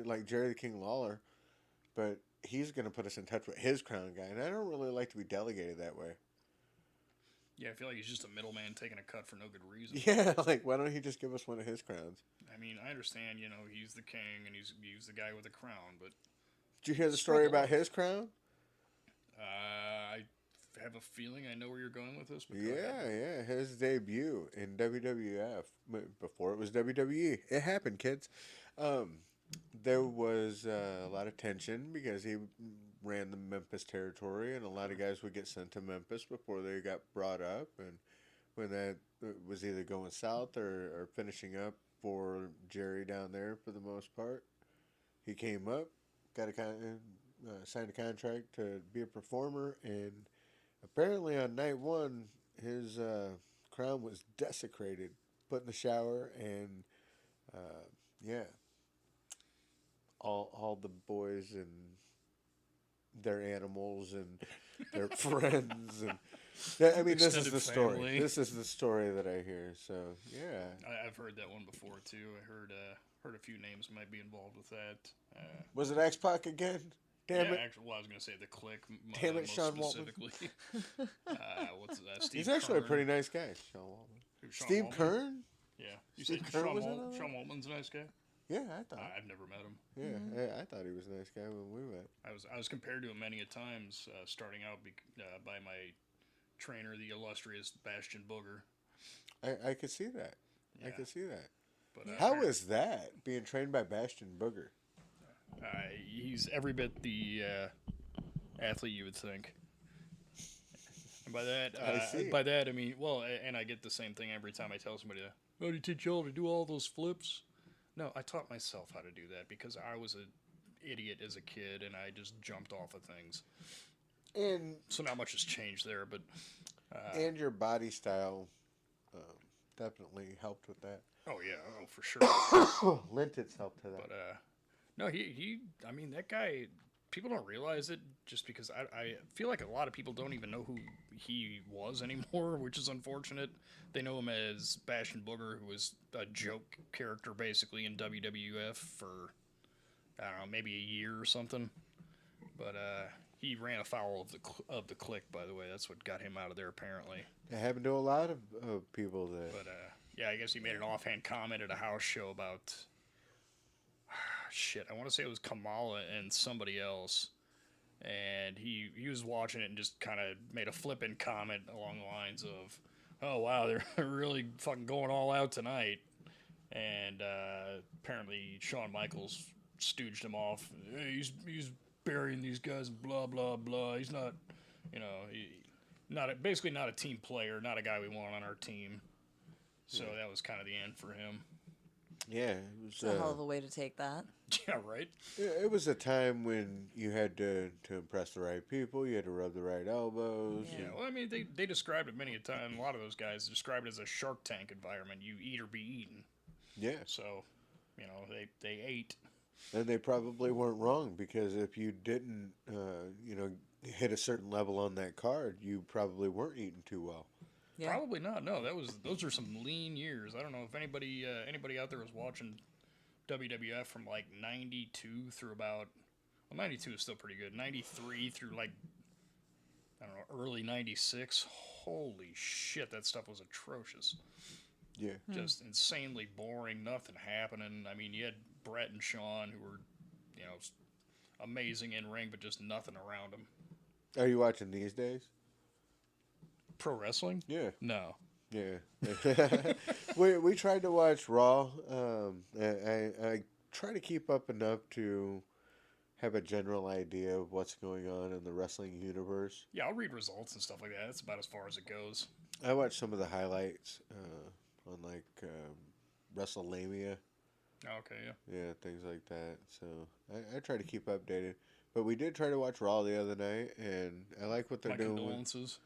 Speaker 1: like Jerry the King Lawler, but he's going to put us in touch with his crown guy, and I don't really like to be delegated that way.
Speaker 2: Yeah, I feel like he's just a middleman taking a cut for no good reason.
Speaker 1: Yeah, like why don't he just give us one of his crowns?
Speaker 2: I mean, I understand, he's the king and he's the guy with the crown, but
Speaker 1: Did you hear the story about his crown?
Speaker 2: I have a feeling I know where you're going with this. But go ahead.
Speaker 1: Yeah. His debut in WWF before it was WWE. It happened, kids. There was a lot of tension because he ran the Memphis territory, and a lot of guys would get sent to Memphis before they got brought up. And when that was either going south or finishing up for Jerry down there for the most part, he came up, got signed a contract to be a performer, and apparently on night one, his crown was desecrated, put in the shower, and yeah, all the boys and their animals and their friends and I mean, this is
Speaker 2: Extended
Speaker 1: the story.
Speaker 2: family.
Speaker 1: This is the story that I hear. So yeah,
Speaker 2: I've heard that one before too. I heard a few names might be involved with that.
Speaker 1: was it X-Pac again? Damn
Speaker 2: yeah,
Speaker 1: it!
Speaker 2: actually, well, I was going to say the Click.
Speaker 1: Damn it,
Speaker 2: most
Speaker 1: Sean Waltman.
Speaker 2: specifically. What's that? Steve
Speaker 1: He's actually
Speaker 2: Kern.
Speaker 1: a pretty nice guy, Sean Waltman.
Speaker 2: Who, Sean
Speaker 1: Steve
Speaker 2: Waltman?
Speaker 1: Kern?
Speaker 2: Yeah, you
Speaker 1: Steve
Speaker 2: said
Speaker 1: Kern
Speaker 2: Sean,
Speaker 1: was in on that?
Speaker 2: Sean Waltman's a nice guy.
Speaker 1: Yeah, I thought.
Speaker 2: I've never met him.
Speaker 1: Yeah, I thought he was a nice guy when we met.
Speaker 2: I was compared to him many a times, starting out by my trainer, the illustrious Bastion Booger.
Speaker 1: I could see that. I
Speaker 2: Yeah.
Speaker 1: could see that.
Speaker 2: But
Speaker 1: How is that being trained by Bastion Booger?
Speaker 2: he's every bit the athlete you would think. And by that I mean, well, and I get the same thing every time I tell somebody, "How do you teach y'all to do all those flips?" No, I taught myself how to do that because I was an idiot as a kid and I just jumped off of things.
Speaker 1: And
Speaker 2: So not much has changed there, but
Speaker 1: and your body style definitely helped with that.
Speaker 2: oh yeah, oh for sure.
Speaker 1: Lent its help to that.
Speaker 2: But no, I mean, that guy. People don't realize it just because I feel like a lot of people don't even know who he was anymore, which is unfortunate. They know him as Bastion Booger, who was a joke character basically in WWF for, I don't know, maybe a year or something. But he ran afoul of the Click, by the way. That's what got him out of there, apparently.
Speaker 1: It happened to a lot of people that.
Speaker 2: But yeah, I guess he made an offhand comment at a house show about. Shit, I want to say it was Kamala and somebody else, and he was watching it and just kind of made a flippant comment along the lines of, "Oh wow, they're really fucking going all out tonight," and apparently Shawn Michaels stooged him off. Hey, he's burying these guys, blah blah blah. He's not, basically not a team player, not a guy we want on our team. So that was kind of the end for him.
Speaker 1: Yeah, it was
Speaker 3: It's a hell of a way to take that.
Speaker 2: Yeah, right.
Speaker 1: it was a time when you had to impress the right people. You had to rub the right elbows.
Speaker 3: Yeah.
Speaker 2: Yeah, well, I mean, they described it many a time. A lot of those guys described it as a Shark Tank environment. You eat or be eaten.
Speaker 1: Yeah,
Speaker 2: So, they ate.
Speaker 1: and they probably weren't wrong because if you didn't, hit a certain level on that card, you probably weren't eating too well.
Speaker 3: Yeah.
Speaker 2: Probably not. No, those are some lean years. I don't know if anybody out there was watching WWF from like 92 through about. Well, 92 is still pretty good. 93 through like, I don't know, early 96. Holy shit, that stuff was atrocious.
Speaker 1: Yeah,
Speaker 2: Just insanely boring. Nothing happening. I mean, you had Brett and Sean who were, amazing in ring, but just nothing around them.
Speaker 1: are you watching these days?
Speaker 2: Pro wrestling?
Speaker 1: Yeah.
Speaker 2: No.
Speaker 1: Yeah, we tried to watch Raw. I try to keep up enough to have a general idea of what's going on in the wrestling universe.
Speaker 2: Yeah, I'll read results and stuff like that. That's about as far as it goes.
Speaker 1: I watched some of the highlights on like WrestleMania,
Speaker 2: Okay, yeah.
Speaker 1: yeah, things like that. So I try to keep updated. But we did try to watch Raw the other night, and I like what they're
Speaker 2: My
Speaker 1: doing.
Speaker 2: condolences.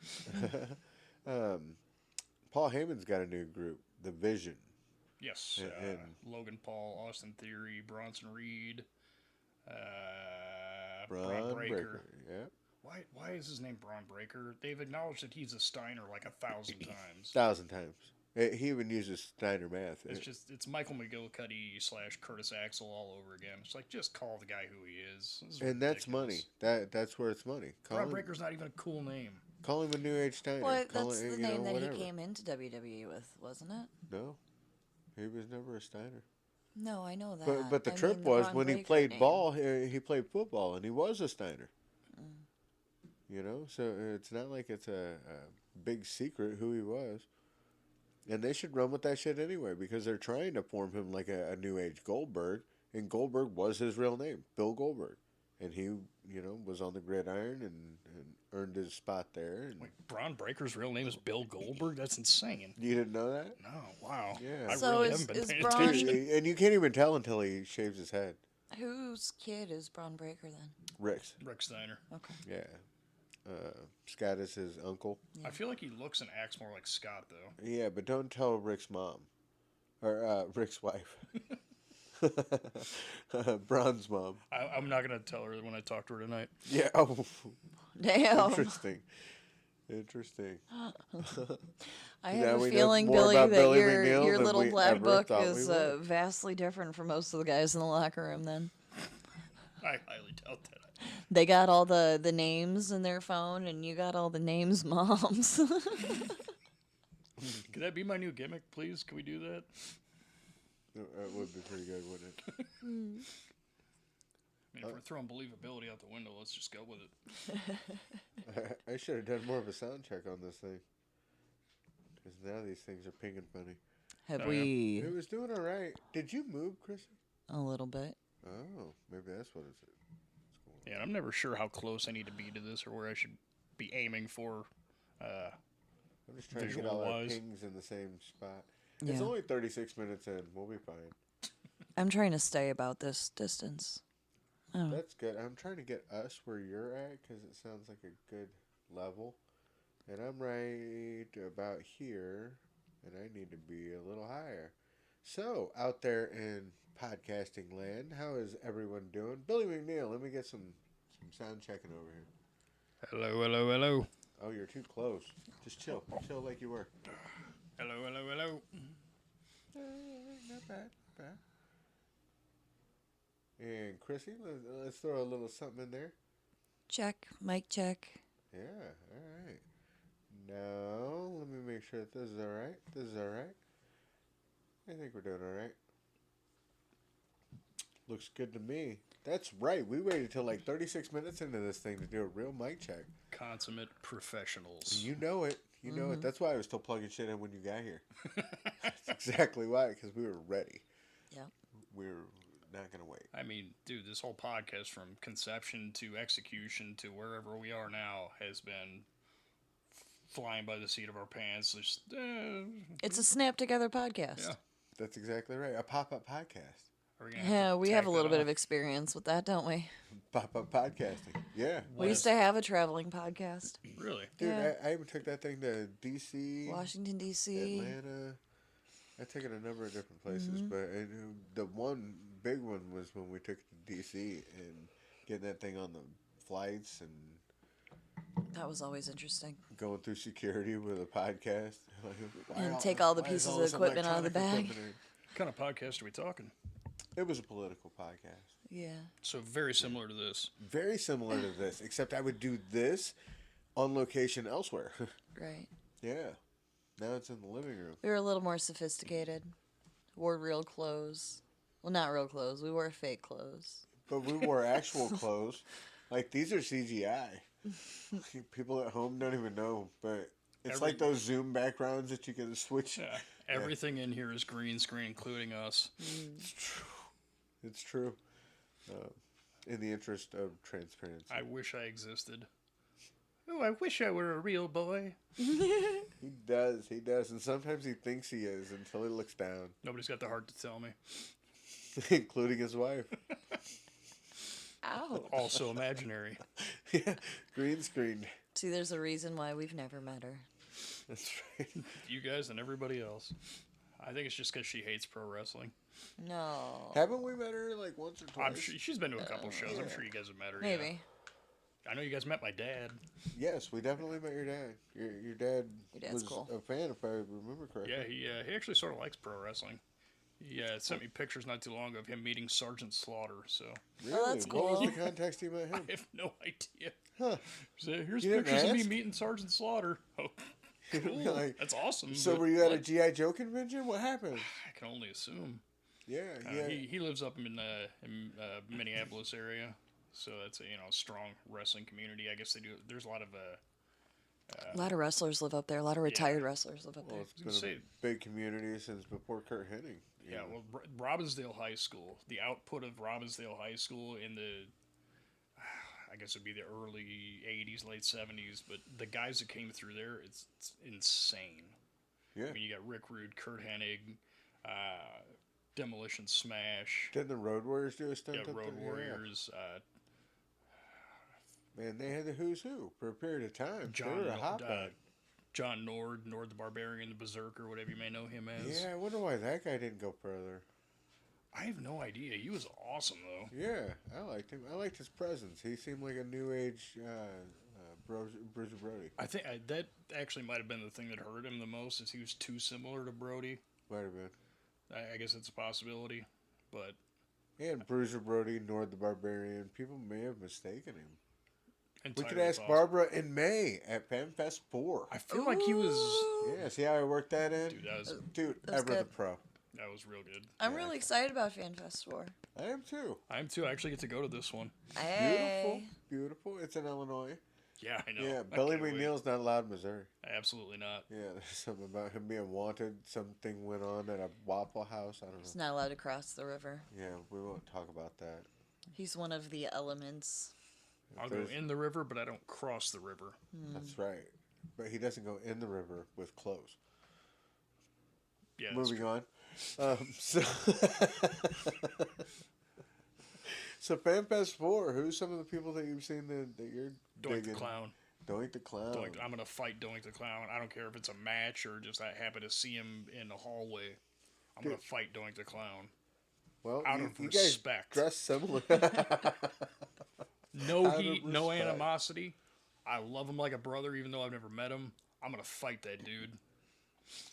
Speaker 1: Paul Heyman's got a new group, The Vision.
Speaker 2: Yes.
Speaker 1: And
Speaker 2: Logan Paul, Austin Theory, Bronson Reed,
Speaker 1: Braun
Speaker 2: Braun Breaker.
Speaker 1: Breaker. Yeah.
Speaker 2: Why is his name Braun Breaker? They've acknowledged that he's a Steiner like 1,000 times.
Speaker 1: 1,000 times. He even uses Steiner math.
Speaker 2: It's Michael McGillicuddy / Curtis Axel all over again. It's like, just call the guy who he is. This is
Speaker 1: And that's
Speaker 2: ridiculous.
Speaker 1: money. That's where it's money.
Speaker 2: Braun Breaker's not even a cool name.
Speaker 1: Call him a New Age Steiner.
Speaker 3: Well,
Speaker 1: Call
Speaker 3: that's
Speaker 1: it,
Speaker 3: the name that
Speaker 1: whatever.
Speaker 3: he came into WWE with, wasn't it?
Speaker 1: No, he was never a Steiner.
Speaker 3: No, I know that.
Speaker 1: But the
Speaker 3: I
Speaker 1: trip
Speaker 3: mean, the
Speaker 1: was
Speaker 3: Braun
Speaker 1: when he
Speaker 3: Breaker
Speaker 1: played
Speaker 3: name.
Speaker 1: ball. He played football, and he was a Steiner. You know, so it's not like it's a big secret who he was. And they should run with that shit anyway because they're trying to form him like a new age Goldberg. And Goldberg was his real name, Bill Goldberg. And he, was on the gridiron and earned his spot there. And
Speaker 2: Wait, Braun Breaker's real name is Bill Goldberg? That's insane.
Speaker 1: you didn't know that?
Speaker 2: No, wow.
Speaker 1: Yeah.
Speaker 2: I
Speaker 3: So
Speaker 2: really
Speaker 3: is-
Speaker 2: haven't been
Speaker 3: is
Speaker 2: paying
Speaker 3: Braun-
Speaker 2: attention.
Speaker 1: And you can't even tell until he shaves his head.
Speaker 3: Whose kid is Braun Breaker then?
Speaker 1: Rick's.
Speaker 2: Rick Steiner.
Speaker 3: Okay.
Speaker 1: Yeah. Scott is his uncle.
Speaker 2: I feel like he looks and acts more like Scott, though.
Speaker 1: Yeah, but don't tell Rick's mom. Or Rick's wife. Braun's mom.
Speaker 2: I'm not going to tell her when I talk to her tonight.
Speaker 1: Yeah. Oh,
Speaker 3: Damn.
Speaker 1: interesting.
Speaker 3: I
Speaker 1: Now
Speaker 3: have
Speaker 1: we
Speaker 3: a
Speaker 1: know
Speaker 3: feeling,
Speaker 1: more
Speaker 3: Billy,
Speaker 1: about
Speaker 3: that
Speaker 1: Billy
Speaker 3: your
Speaker 1: McNeil than
Speaker 3: little
Speaker 1: we
Speaker 3: black
Speaker 1: ever
Speaker 3: book
Speaker 1: thought we
Speaker 3: is
Speaker 1: would.
Speaker 3: vastly different from most of the guys in the locker room then.
Speaker 2: I highly doubt that.
Speaker 3: They got all the names in their phone, and you got all the names moms.
Speaker 2: Could that be my new gimmick, please? Can we do that?
Speaker 1: That would be pretty good, wouldn't it?
Speaker 2: I mean, if we're throwing believability out the window, let's just go with it.
Speaker 1: I should have done more of a sound check on this thing. Because now these things are pinging funny.
Speaker 3: Have
Speaker 2: Oh,
Speaker 3: we?
Speaker 1: It was doing all right. Did you move, Chrissy?
Speaker 3: A little bit.
Speaker 1: Oh, maybe that's what it's.
Speaker 2: Yeah, and I'm never sure how close I need to be to this or where I should be aiming for.
Speaker 1: I'm just trying to get all our
Speaker 2: Visual-wise.
Speaker 1: pings in the same spot. It's
Speaker 3: Yeah.
Speaker 1: only 36 minutes in. We'll be fine.
Speaker 3: I'm trying to stay about this distance. Oh.
Speaker 1: That's good. I'm trying to get us where you're at because it sounds like a good level. And I'm right about here, and I need to be a little higher. So, out there in podcasting land, how is everyone doing? Billy McNeil, let me get some sound checking over here.
Speaker 2: Hello, hello, hello.
Speaker 1: Oh, you're too close. Just chill. Chill like you were.
Speaker 2: Hello, hello, hello.
Speaker 1: Not bad, not bad. And Chrissy, let's throw a little something in there.
Speaker 3: Check. Mic check.
Speaker 1: Yeah, all right. Now, let me make sure that this is all right. This is all right. I think we're doing all right. Looks good to me. That's right. We waited till like 36 minutes into this thing to do a real mic check.
Speaker 2: Consummate professionals.
Speaker 1: You know it. You know it. That's why I was still plugging shit in when you got here. That's exactly why, because we were ready.
Speaker 3: Yep.
Speaker 1: We were not going to wait.
Speaker 2: I mean, dude, this whole podcast from conception to execution to wherever we are now has been flying by the seat of our pants. Just,
Speaker 3: It's a snap together podcast.
Speaker 2: yeah.
Speaker 1: That's exactly right. A pop-up podcast.
Speaker 2: Are we gonna
Speaker 3: Yeah,
Speaker 2: to
Speaker 3: we
Speaker 2: tag
Speaker 3: have a
Speaker 2: that
Speaker 3: little bit
Speaker 2: off?
Speaker 3: of experience with that, don't we?
Speaker 1: Pop-up podcasting. Yeah.
Speaker 3: We used to have a traveling podcast.
Speaker 2: Really?
Speaker 1: Dude,
Speaker 3: Yeah.
Speaker 1: I even took that thing to D.C.,
Speaker 3: Washington, D.C.
Speaker 1: Atlanta. I took it a number of different places, but the one big one was when we took it to D.C. and getting that thing on the flights and
Speaker 3: That was always interesting.
Speaker 1: going through security with a podcast.
Speaker 3: And take all the
Speaker 1: why is
Speaker 3: pieces
Speaker 1: all
Speaker 3: of
Speaker 1: this
Speaker 3: equipment out of the
Speaker 1: electronic
Speaker 3: bag.
Speaker 1: equipment
Speaker 2: What kind of podcast are we talking?
Speaker 1: in? It was a political podcast.
Speaker 3: Yeah.
Speaker 2: So very similar to this.
Speaker 1: Very similar to this, except I would do this on location elsewhere.
Speaker 3: Right.
Speaker 1: Yeah. Now it's in the living room.
Speaker 3: We were a little more sophisticated. Wore real clothes. Well, not real clothes. We wore fake clothes.
Speaker 1: But we wore actual clothes. Like, these are CGI. People at home don't even know, but it's like those Zoom backgrounds that you can switch.
Speaker 2: Yeah. Everything in here is green screen, including us.
Speaker 1: It's true. It's true. In the interest of transparency.
Speaker 2: I wish I existed. Oh, I wish I were a real boy.
Speaker 1: He does. He does. And sometimes he thinks he is until he looks down,
Speaker 2: Nobody's got the heart to tell me.
Speaker 1: including his wife.
Speaker 3: Ow.
Speaker 2: Also imaginary.
Speaker 1: Yeah. Green screened.
Speaker 3: See, there's a reason why we've never met her.
Speaker 1: That's right.
Speaker 2: You guys and everybody else. I think it's just because she hates pro wrestling.
Speaker 3: No.
Speaker 1: Haven't we met her like once or twice?
Speaker 2: I'm sure she's been to a couple shows. I'm sure you guys have met her. yeah.
Speaker 3: Maybe.
Speaker 2: I know you guys met my dad.
Speaker 1: Yes, we definitely met your dad. Your dad
Speaker 3: Your dad's
Speaker 1: was
Speaker 3: cool.
Speaker 1: a fan, if I remember correctly.
Speaker 2: Yeah, he actually sort of likes pro wrestling. He sent me pictures not too long ago of him meeting Sergeant Slaughter. So
Speaker 1: Really?
Speaker 3: Oh, that's
Speaker 1: What was
Speaker 3: cool.
Speaker 1: the context you met him?
Speaker 2: I have no idea.
Speaker 1: Huh.
Speaker 2: So here's
Speaker 1: You didn't
Speaker 2: pictures of me
Speaker 1: ask?
Speaker 2: meeting Sergeant Slaughter. Oh, cool.
Speaker 1: Like,
Speaker 2: That's awesome.
Speaker 1: so
Speaker 2: but
Speaker 1: were you at a
Speaker 2: what?
Speaker 1: G.I. Joe convention? What happened?
Speaker 2: I can only assume.
Speaker 1: Yeah, yeah.
Speaker 2: He lives up in Minneapolis area. So that's a strong wrestling community. I guess they do. There's a lot of
Speaker 3: A lot of wrestlers live up there. A lot of retired wrestlers live up
Speaker 1: Well,
Speaker 3: there.
Speaker 1: it's been a big community since before Kurt Hennig.
Speaker 2: Yeah, well, Robbinsdale High School, the output of Robbinsdale High School in the, I guess it'd be the early 80s, late 70s, but the guys that came through there, it's insane.
Speaker 1: Yeah.
Speaker 2: I mean, you got Rick Rude, Kurt Hennig, Demolition Smash.
Speaker 1: Didn't the Road Warriors do a stunt up
Speaker 2: Road
Speaker 1: there?
Speaker 2: Warriors.
Speaker 1: Man, they had the who's who for a period of time. They were a hotbed.
Speaker 2: John Nord the Barbarian, the Berserker, whatever you may know him as.
Speaker 1: Yeah, I wonder why that guy didn't go further.
Speaker 2: I have no idea. He was awesome, though.
Speaker 1: Yeah, I liked him. I liked his presence. He seemed like a new age Bruiser Brody.
Speaker 2: I think that actually might have been the thing that hurt him the most, is he was too similar to Brody.
Speaker 1: Might have been.
Speaker 2: I guess it's a possibility, but...
Speaker 1: And Bruiser Brody, Nord the Barbarian, people may have mistaken him. We could
Speaker 2: Entirely
Speaker 1: ask
Speaker 2: possible.
Speaker 1: Barbara in May at FanFest 4.
Speaker 2: I feel like he was...
Speaker 1: Yeah, see how I worked that in?
Speaker 2: Dude,
Speaker 3: that was
Speaker 1: Ever the
Speaker 3: good.
Speaker 1: pro.
Speaker 2: that was real good.
Speaker 3: I'm really excited about FanFest 4.
Speaker 1: I am too.
Speaker 2: I am too. I actually get to go to this one.
Speaker 3: Hey.
Speaker 1: Beautiful. It's in Illinois.
Speaker 2: Yeah, I know.
Speaker 1: Yeah,
Speaker 2: I
Speaker 1: Billy
Speaker 2: can't wait.
Speaker 1: McNeil's not allowed in Missouri.
Speaker 2: Absolutely not.
Speaker 1: Yeah, there's something about him being wanted. Something went on at a Waffle House. I don't
Speaker 3: He's
Speaker 1: know.
Speaker 3: not allowed to cross the river.
Speaker 1: Yeah, we won't talk about that.
Speaker 3: He's one of the elements.
Speaker 2: I'll go in the river, but I don't cross the river.
Speaker 1: That's right. But he doesn't go in the river with clothes.
Speaker 2: Yeah, that's
Speaker 1: Moving
Speaker 2: true.
Speaker 1: on. So, so FanFest 4, who's some of the people that you've seen that you're
Speaker 2: Doink
Speaker 1: digging?
Speaker 2: the Clown.
Speaker 1: Doink the Clown.
Speaker 2: I'm going to fight Doink the Clown. I don't care if it's a match or just I happen to see him in the hallway. I'm going to fight Doink the Clown.
Speaker 1: Well,
Speaker 2: Out
Speaker 1: you,
Speaker 2: of
Speaker 1: you guys
Speaker 2: respect.
Speaker 1: dress similar.
Speaker 2: No
Speaker 1: Out of
Speaker 2: heat, no
Speaker 1: respect.
Speaker 2: animosity. I love him like a brother, even though I've never met him. I'm going to fight that dude.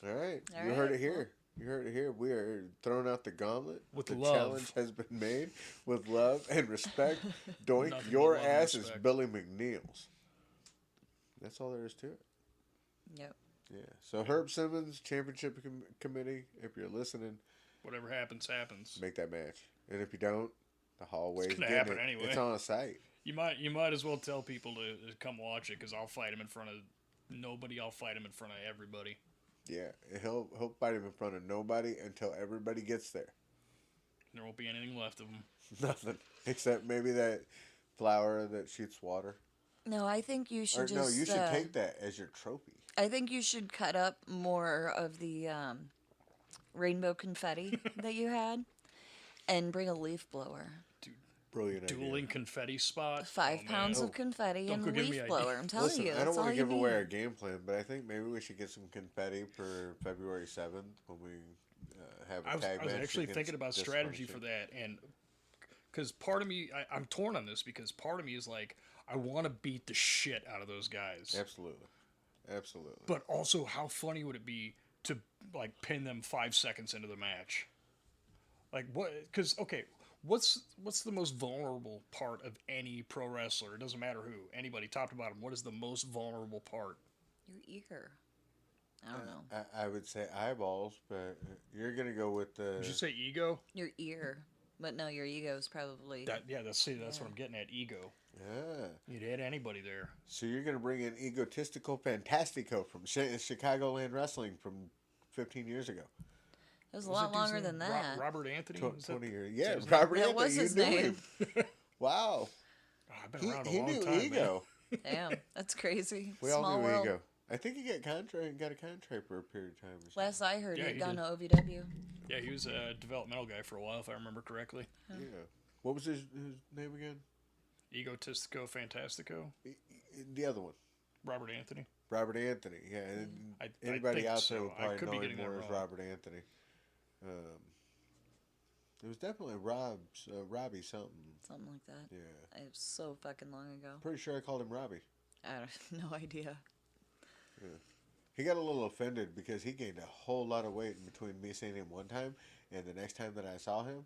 Speaker 1: All right.
Speaker 3: All
Speaker 1: You
Speaker 3: right,
Speaker 1: heard it here. You heard it here. We are throwing out the gauntlet.
Speaker 2: With
Speaker 1: the
Speaker 2: love.
Speaker 1: challenge has been made with love and respect. Doink,
Speaker 2: Nothing
Speaker 1: your
Speaker 2: but love and
Speaker 1: ass is
Speaker 2: respect.
Speaker 1: Billy McNeil's. That's all there is to it.
Speaker 3: Yep.
Speaker 1: Yeah. So Herb Simmons, Championship Committee, if you're listening,
Speaker 2: Whatever happens, happens.
Speaker 1: make that match. And if you don't, the hallway's
Speaker 2: It's gonna
Speaker 1: getting
Speaker 2: happen
Speaker 1: it.
Speaker 2: anyway.
Speaker 1: It's on a site.
Speaker 2: You might as well tell people to come watch it, because I'll fight him in front of nobody. I'll fight him in front of everybody.
Speaker 1: Yeah. He'll fight him in front of nobody until everybody gets there.
Speaker 2: There won't be anything left of him.
Speaker 1: Nothing. Except maybe that flower that shoots water.
Speaker 3: No, I think you should
Speaker 1: Or
Speaker 3: just.
Speaker 1: no, you should take that as your trophy.
Speaker 3: I think you should cut up more of the rainbow confetti that you had, and bring a leaf blower.
Speaker 1: Brilliant
Speaker 2: Dueling
Speaker 1: idea.
Speaker 2: confetti spot.
Speaker 3: 5
Speaker 2: Oh,
Speaker 3: pounds
Speaker 2: man.
Speaker 3: of confetti
Speaker 2: Don't
Speaker 3: and
Speaker 2: go give me
Speaker 3: leaf
Speaker 2: ideas.
Speaker 3: blower. I'm telling
Speaker 1: Listen,
Speaker 3: you,
Speaker 1: I
Speaker 3: that's
Speaker 1: don't
Speaker 3: all
Speaker 1: want to
Speaker 3: you
Speaker 1: give
Speaker 3: need.
Speaker 1: away our game plan, but I think maybe we should get some confetti for February 7th when we have a
Speaker 2: I was
Speaker 1: tag match.
Speaker 2: actually
Speaker 1: against
Speaker 2: thinking about
Speaker 1: this
Speaker 2: strategy
Speaker 1: function.
Speaker 2: for that, and because part of me, I'm torn on this, because part of me is like, I want to beat the shit out of those guys.
Speaker 1: Absolutely. Absolutely.
Speaker 2: But also, how funny would it be to like pin them 5 seconds into the match? Like what? Because okay, what's the most vulnerable part of any pro wrestler? It doesn't matter who, anybody, top to bottom. What is the most vulnerable part?
Speaker 3: Your ear. I don't know.
Speaker 1: I would say eyeballs, but you're going to go with the...
Speaker 2: Did you say ego?
Speaker 3: Your ear. But no, your ego is probably.
Speaker 2: That's what I'm getting at. Ego.
Speaker 1: Yeah.
Speaker 2: You'd add anybody there.
Speaker 1: So you're going to bring in Egotistical Fantastico from Chicagoland Wrestling from 15 years ago.
Speaker 3: It was a
Speaker 2: Was
Speaker 3: lot
Speaker 2: that dude's
Speaker 3: longer
Speaker 2: name?
Speaker 3: than that.
Speaker 2: Robert Anthony? Was that-
Speaker 1: 20 years.
Speaker 2: is
Speaker 1: Yeah,
Speaker 2: that his
Speaker 1: Robert
Speaker 3: That
Speaker 1: Anthony.
Speaker 3: was his
Speaker 1: you knew
Speaker 3: name.
Speaker 1: him. Wow.
Speaker 2: Oh, I've been around a
Speaker 1: He
Speaker 2: long
Speaker 1: knew
Speaker 2: time,
Speaker 1: Ego.
Speaker 3: Damn, that's crazy.
Speaker 1: We
Speaker 3: Small
Speaker 1: all knew
Speaker 3: world.
Speaker 1: Ego. I think he got a contract for a period of time. Or something.
Speaker 3: Last I heard,
Speaker 2: Yeah,
Speaker 3: he had
Speaker 2: he
Speaker 3: gone
Speaker 2: did.
Speaker 3: to OVW.
Speaker 2: Yeah, he was a developmental guy for a while, if I remember correctly.
Speaker 1: Yeah. What was his name again?
Speaker 2: Egotistico Fantastico?
Speaker 1: The other one.
Speaker 2: Robert Anthony?
Speaker 1: Robert Anthony. Yeah. And
Speaker 2: I
Speaker 1: anybody
Speaker 2: think
Speaker 1: out
Speaker 2: so.
Speaker 1: there will
Speaker 2: I
Speaker 1: probably
Speaker 2: could be
Speaker 1: know him
Speaker 2: getting that
Speaker 1: more as
Speaker 2: wrong.
Speaker 1: Robert Anthony. It was definitely Robbie something.
Speaker 3: Something like that.
Speaker 1: Yeah.
Speaker 3: It was so fucking long ago.
Speaker 1: Pretty sure I called him Robbie.
Speaker 3: I have no idea.
Speaker 1: He got a little offended because he gained a whole lot of weight in between me seeing him one time and the next time that I saw him.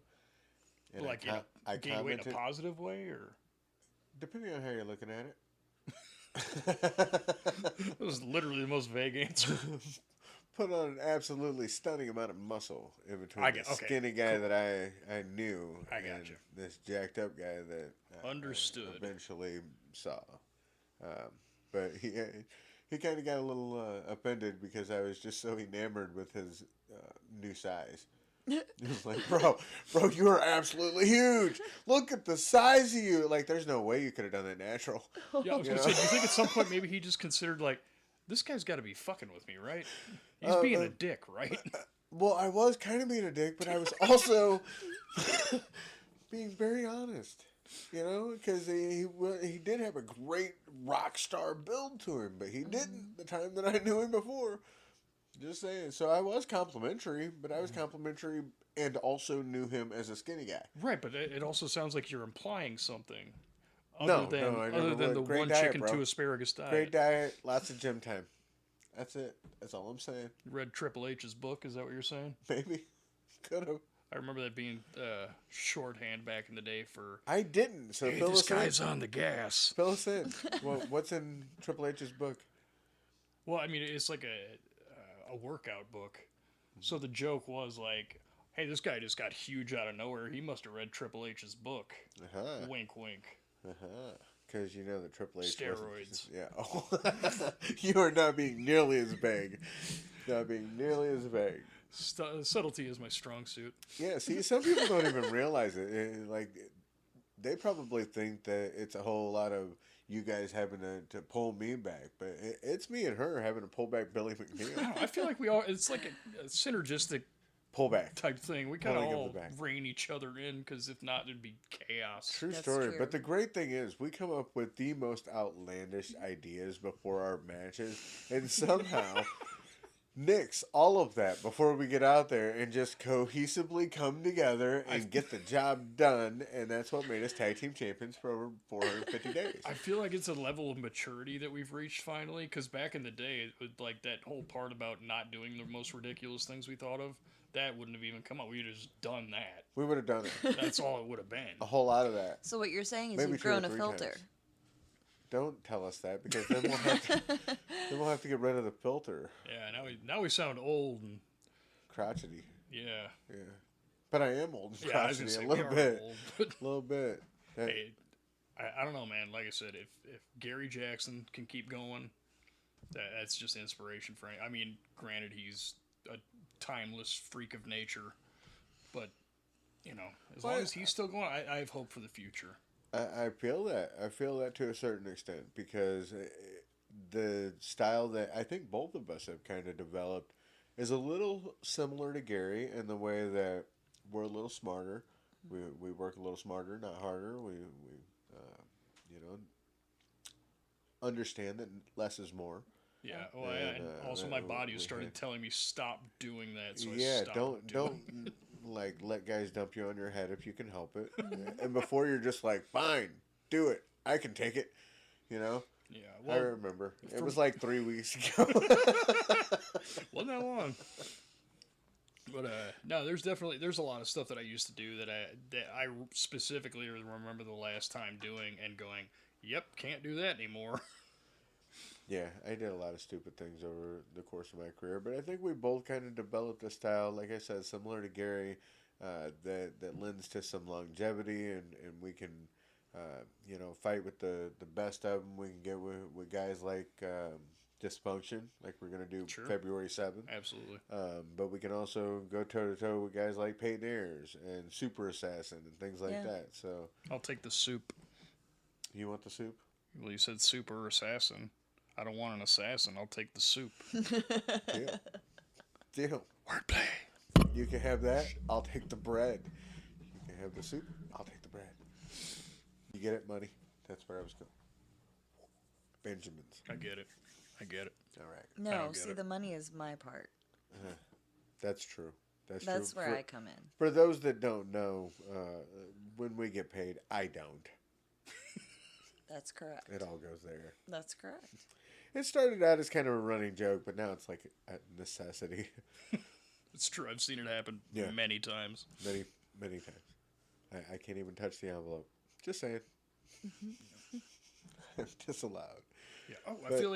Speaker 1: And
Speaker 2: Like,
Speaker 1: I
Speaker 2: gain weight in a
Speaker 1: commented,
Speaker 2: positive way, or?
Speaker 1: depending on how you're looking at it.
Speaker 2: That was literally the most vague answer.
Speaker 1: put on an absolutely stunning amount of muscle in between the
Speaker 2: okay,
Speaker 1: skinny guy
Speaker 2: cool.
Speaker 1: that I knew
Speaker 2: I got
Speaker 1: and
Speaker 2: you.
Speaker 1: this jacked up guy that
Speaker 2: Understood.
Speaker 1: I eventually saw. But he kind of got a little offended because I was just so enamored with his new size. He was like, bro, you are absolutely huge. Look at the size of you. Like, there's no way you could have done that natural.
Speaker 2: Yeah, I was
Speaker 1: You
Speaker 2: gonna
Speaker 1: know?
Speaker 2: say, do you think at some point maybe he just considered like, this guy's got to be fucking with me, right? He's being a dick, right?
Speaker 1: Well, I was kind of being a dick, but I was also being very honest. You know, because he did have a great rock star build to him, but he didn't the time that I knew him before. Just saying. So I was complimentary, but I was complimentary and also knew him as a skinny guy.
Speaker 2: Right, but it also sounds like you're implying something
Speaker 1: No, I never
Speaker 2: other than
Speaker 1: would.
Speaker 2: the
Speaker 1: Great
Speaker 2: one
Speaker 1: diet,
Speaker 2: chicken,
Speaker 1: bro.
Speaker 2: two asparagus diet.
Speaker 1: Great diet, lots of gym time. That's it. That's all I'm saying.
Speaker 2: You read Triple H's book? Is that what you're saying?
Speaker 1: Maybe. Could have.
Speaker 2: I remember that being shorthand back in the day for.
Speaker 1: I didn't. So
Speaker 2: Hey,
Speaker 1: fill
Speaker 2: this
Speaker 1: us in.
Speaker 2: guy's on the gas.
Speaker 1: Fill us in. Well, what's in Triple H's book?
Speaker 2: Well, I mean, it's like a workout book. So the joke was like, hey, this guy just got huge out of nowhere. He must have read Triple H's book.
Speaker 1: Uh-huh.
Speaker 2: Wink, wink.
Speaker 1: Uh-huh. Because you know the Triple H
Speaker 2: Steroids.
Speaker 1: Yeah. Oh. You are not being nearly as vague. Not being nearly as vague.
Speaker 2: Subtlety is my strong suit.
Speaker 1: Yeah, see, some people don't even realize it. Like, they probably think that it's a whole lot of you guys having to pull me back, but it's me and her having to pull back Billy McNeil.
Speaker 2: I feel like we all, it's like a synergistic
Speaker 1: Pull back.
Speaker 2: type thing. We kind of
Speaker 1: Pulling of
Speaker 2: all
Speaker 1: the back.
Speaker 2: rein each other in, because if not, there'd be chaos.
Speaker 1: True
Speaker 3: That's
Speaker 1: story.
Speaker 3: true.
Speaker 1: But the great thing is, we come up with the most outlandish ideas before our matches, and somehow nix all of that before we get out there and just cohesively come together and get the job done. And that's what made us tag team champions for over 450 days.
Speaker 2: I feel like it's a level of maturity that we've reached finally, because back in the day, it would, like that whole part about not doing the most ridiculous things we thought of, that wouldn't have even come up. We'd have just done that.
Speaker 1: We would have done it.
Speaker 2: That's all it would have been.
Speaker 1: A whole lot of that.
Speaker 3: So what you're saying is
Speaker 1: Maybe
Speaker 3: you've
Speaker 1: 2 or
Speaker 3: grown a
Speaker 1: 3
Speaker 3: filter.
Speaker 1: times. Don't tell us that, because then we'll have to get rid of the filter.
Speaker 2: Yeah, now we sound old and
Speaker 1: Crotchety.
Speaker 2: yeah.
Speaker 1: Yeah. But I am old and
Speaker 2: Yeah, I was gonna
Speaker 1: crotchety
Speaker 2: say
Speaker 1: a
Speaker 2: we
Speaker 1: little
Speaker 2: are
Speaker 1: bit.
Speaker 2: old, but
Speaker 1: A little bit. That-
Speaker 2: hey, I don't know, man. Like I said, if Gary Jackson can keep going, that's just inspiration for any. I mean, granted, he's a timeless freak of nature, but you know, as long as he's still going, I have hope for the future.
Speaker 1: I feel that. I feel that to a certain extent, because the style that I think both of us have kind of developed is a little similar to Gary in the way that we're a little smarter. We work a little smarter, not harder. We you know, understand that less is more.
Speaker 2: Yeah. Well,
Speaker 1: And,
Speaker 2: and also my body
Speaker 1: we
Speaker 2: started
Speaker 1: had-
Speaker 2: telling me stop doing that. So I
Speaker 1: Yeah,
Speaker 2: stopped
Speaker 1: don't
Speaker 2: doing
Speaker 1: like let guys dump you on your head if you can help it. And before you're just like, fine, do it. I can take it. You know.
Speaker 2: Yeah.
Speaker 1: I
Speaker 2: Well,
Speaker 1: remember. It was like 3 weeks ago.
Speaker 2: wasn't that long. But no, there's a lot of stuff that I used to do that I specifically remember the last time doing and going, yep, can't do that anymore.
Speaker 1: Yeah, I did a lot of stupid things over the course of my career, but I think we both kind of developed a style, like I said, similar to Gary, that lends to some longevity, and we can, you know, fight with the best of them. We can get with guys like Dysfunction, like we're going to do
Speaker 2: Sure.
Speaker 1: February 7th.
Speaker 2: Absolutely.
Speaker 1: But we can also go toe-to-toe with guys like Peyton Ayers and Super Assassin and things like
Speaker 3: Yeah.
Speaker 1: that. So,
Speaker 2: I'll take the soup.
Speaker 1: you want the soup?
Speaker 2: Well, you said super assassin. I don't want an assassin. I'll take the soup.
Speaker 1: Deal. Deal.
Speaker 2: Wordplay.
Speaker 1: You can have that. I'll take the bread. You can have the soup. I'll take the bread. You get it, money? That's where I was going. Benjamin's.
Speaker 2: I get it.
Speaker 1: All right.
Speaker 2: I
Speaker 3: No,
Speaker 2: don't get
Speaker 3: see,
Speaker 2: it.
Speaker 3: the money is my part.
Speaker 1: That's true. That's
Speaker 3: That's
Speaker 1: true.
Speaker 3: where I come in.
Speaker 1: For those that don't know, when we get paid, I don't.
Speaker 3: That's correct.
Speaker 1: It all goes there.
Speaker 3: That's correct.
Speaker 1: It started out as kind of a running joke, but now it's like a necessity.
Speaker 2: It's true. I've seen it happen
Speaker 1: Yeah.
Speaker 2: many times.
Speaker 1: Many, many times. I can't even touch the envelope. Just saying. Disallowed.
Speaker 2: Yeah. Oh,
Speaker 1: But-
Speaker 2: I feel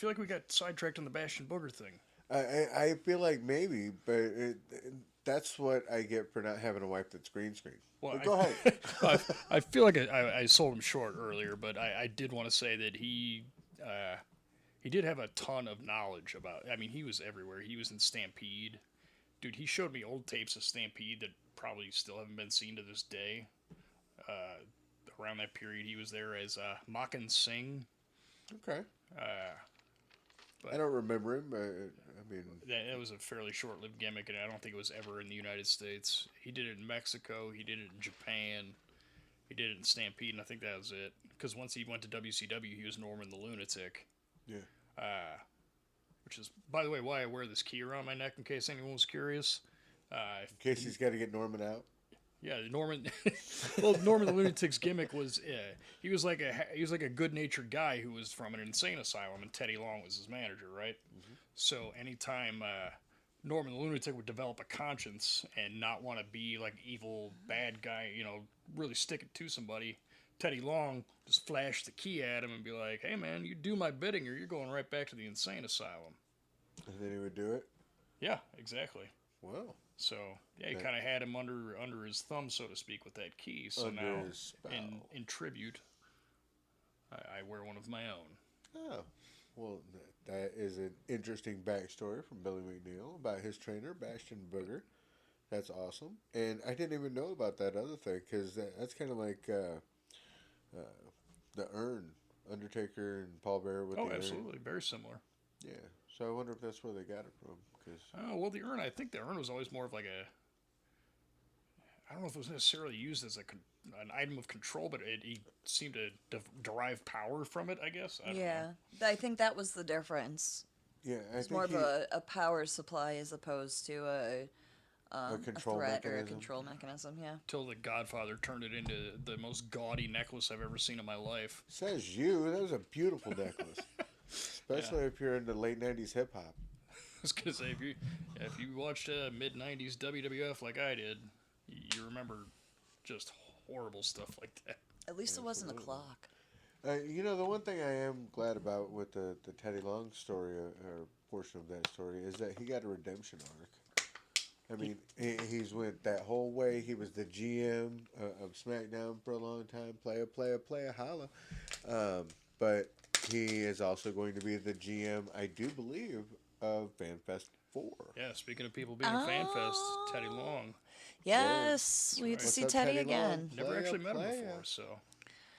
Speaker 2: like we got sidetracked on the Bastion Booger thing.
Speaker 1: I feel like maybe, but that's what I get for not having a wife that's green screen.
Speaker 2: Well,
Speaker 1: But go ahead.
Speaker 2: I feel like I sold him short earlier, but I did want to say that he did have a ton of knowledge about. I mean, he was everywhere. He was in Stampede, dude. He showed me old tapes of Stampede that probably still haven't been seen to this day. Around that period, he was there as Makan Singh.
Speaker 1: Okay.
Speaker 2: But
Speaker 1: I don't remember him, but I mean,
Speaker 2: that was a fairly short-lived gimmick, and I don't think it was ever in the United States. He did it in Mexico. He did it in Japan. He did it in Stampede, and I think that was it. Because once he went to WCW, he was Norman the Lunatic.
Speaker 1: yeah.
Speaker 2: Which is, by the way, why I wear this key around my neck, in case anyone was curious.
Speaker 1: In case he's got to get Norman out.
Speaker 2: Yeah, Norman. Well, Norman the Lunatic's gimmick was he was like a good-natured guy who was from an insane asylum, and Teddy Long was his manager, right? Mm-hmm. So anytime Norman the Lunatic would develop a conscience and not want to be like evil bad guy, really stick it to somebody, Teddy Long just flashed the key at him and be like, "Hey man, you do my bidding, or you're going right back to the insane asylum."
Speaker 1: And then he would do it.
Speaker 2: Yeah, exactly.
Speaker 1: Wow.
Speaker 2: So yeah, he kind of had him under his thumb, so to speak, with that key. So
Speaker 1: under
Speaker 2: now,
Speaker 1: his spell.
Speaker 2: in tribute, I wear one of my own.
Speaker 1: Oh, well, that is an interesting backstory from Billy McNeil about his trainer, Bastion Booger. That's awesome. And I didn't even know about that other thing, because that's kind of like the urn, Undertaker and Paul Bearer with the urn.
Speaker 2: Absolutely, very similar.
Speaker 1: Yeah, so I wonder if that's where they got it from.
Speaker 2: Well, the urn, I think the urn was always more of like I don't know if it was necessarily used as an item of control, but he seemed to derive power from it, I guess. I don't know.
Speaker 3: I think that was the difference.
Speaker 1: Yeah,
Speaker 3: it's more of a power supply as opposed to a
Speaker 1: control
Speaker 3: threat
Speaker 1: mechanism.
Speaker 3: or a control mechanism, yeah.
Speaker 2: Till the Godfather turned it into the most gaudy necklace I've ever seen in my life.
Speaker 1: Says you. That was a beautiful necklace. Especially if you're into late 90s hip-hop.
Speaker 2: I was gonna say if you watched mid-90s WWF like I did, you remember just horrible stuff like that.
Speaker 3: At least it wasn't a clock.
Speaker 1: The one thing I am glad about with the Teddy Long story, or portion of that story, is that he got a redemption arc. I mean, he's went that whole way. He was the GM of SmackDown for a long time. Playa, holla. But he is also going to be the GM, I do believe, of FanFest 4.
Speaker 2: Yeah, speaking of people being at FanFest, Teddy Long.
Speaker 3: Yes, we get to see Teddy again.
Speaker 2: Never actually met him before, so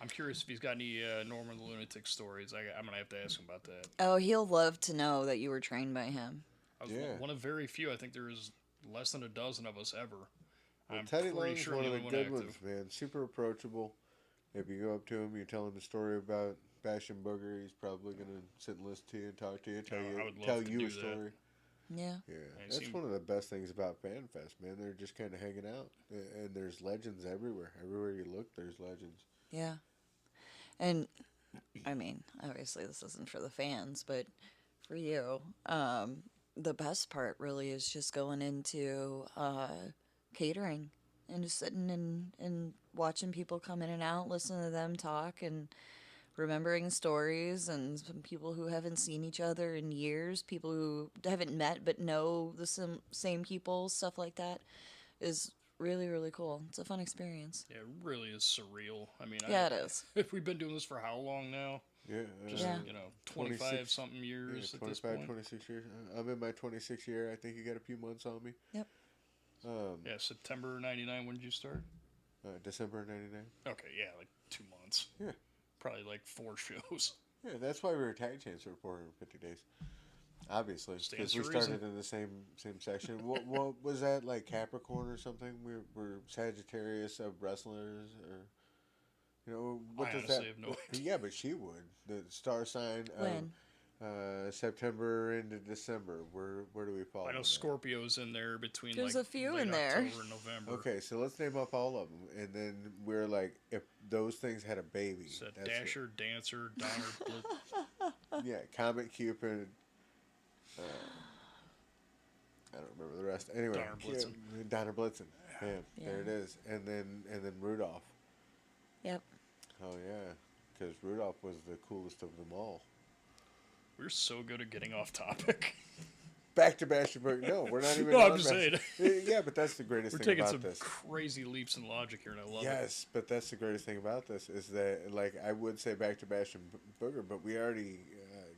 Speaker 2: I'm curious if he's got any Norman the Lunatic stories. I'm going to have to ask him about that.
Speaker 3: Oh, he'll love to know that you were trained by him.
Speaker 2: I was one of very few. I think there's less than a dozen of us ever.
Speaker 1: Well,
Speaker 2: I'm
Speaker 1: Teddy
Speaker 2: pretty
Speaker 1: Long's
Speaker 2: sure
Speaker 1: one of
Speaker 2: the
Speaker 1: the
Speaker 2: only
Speaker 1: good
Speaker 2: one
Speaker 1: ones,
Speaker 2: active.
Speaker 1: man. Super approachable. If you go up to him, you tell him the story about Bastion Booger, he's probably going to sit and listen to you and talk to you,
Speaker 2: I would love
Speaker 1: tell
Speaker 2: to
Speaker 1: you
Speaker 2: do
Speaker 1: a story.
Speaker 3: Yeah.
Speaker 1: Yeah, that's one of the best things about FanFest, man. They're just kind of hanging out, and there's legends everywhere. Everywhere you look, there's legends.
Speaker 3: Yeah. And, I mean, obviously this isn't for the fans, but for you, the best part really is just going into catering and just sitting and watching people come in and out, listening to them talk, and remembering stories, and some people who haven't seen each other in years, people who haven't met but know the same people, stuff like that is really, really cool. It's a fun experience.
Speaker 2: Yeah, it really is surreal. I mean,
Speaker 3: it is.
Speaker 2: If we've been doing this for how long now?
Speaker 1: Yeah.
Speaker 2: Just, 25-something years at this point.
Speaker 1: 26 years. I'm in my 26th year. I think you got a few months on me.
Speaker 3: Yep.
Speaker 2: September 99, when did you start?
Speaker 1: December 99.
Speaker 2: Okay, yeah, like 2 months.
Speaker 1: Yeah.
Speaker 2: Probably like 4 shows.
Speaker 1: Yeah, that's why we were tag champs for 450 days. Obviously, because we
Speaker 2: Stands to
Speaker 1: started in the same section. What was that, like Capricorn or something? We're Sagittarius of wrestlers, or what
Speaker 2: I
Speaker 1: does
Speaker 2: honestly
Speaker 1: that?
Speaker 2: have no idea.
Speaker 1: Yeah, but she would. The star sign
Speaker 3: When?
Speaker 1: September into December. Where do we fall?
Speaker 2: I know
Speaker 1: on that?
Speaker 2: Scorpio's in there between.
Speaker 3: There's
Speaker 2: like,
Speaker 3: a few
Speaker 2: late
Speaker 3: in there.
Speaker 2: October and November.
Speaker 1: Okay, so let's name off all of them, and then we're like, if those things had a baby,
Speaker 2: So
Speaker 1: that's
Speaker 2: Dasher, Dancer, Donner,
Speaker 1: it. Yeah, Comet, Cupid. I don't remember the rest. Anyway,
Speaker 2: Donner Blitzen.
Speaker 1: Donner Blitzen. Bam,
Speaker 3: Yeah.
Speaker 1: there it is, and then Rudolph.
Speaker 3: Yep.
Speaker 1: Oh yeah, because Rudolph was the coolest of them all.
Speaker 2: We're so good at getting off topic.
Speaker 1: back to Bastion Burger. No, we're not even.
Speaker 2: No,
Speaker 1: on
Speaker 2: I'm just
Speaker 1: Bastion. Yeah, but that's the greatest
Speaker 2: We're
Speaker 1: thing
Speaker 2: taking
Speaker 1: about
Speaker 2: some
Speaker 1: this.
Speaker 2: crazy leaps in logic here, and I love it.
Speaker 1: Yes, but that's the greatest thing about this is that, like, I would say back to Bastion Booger, but we already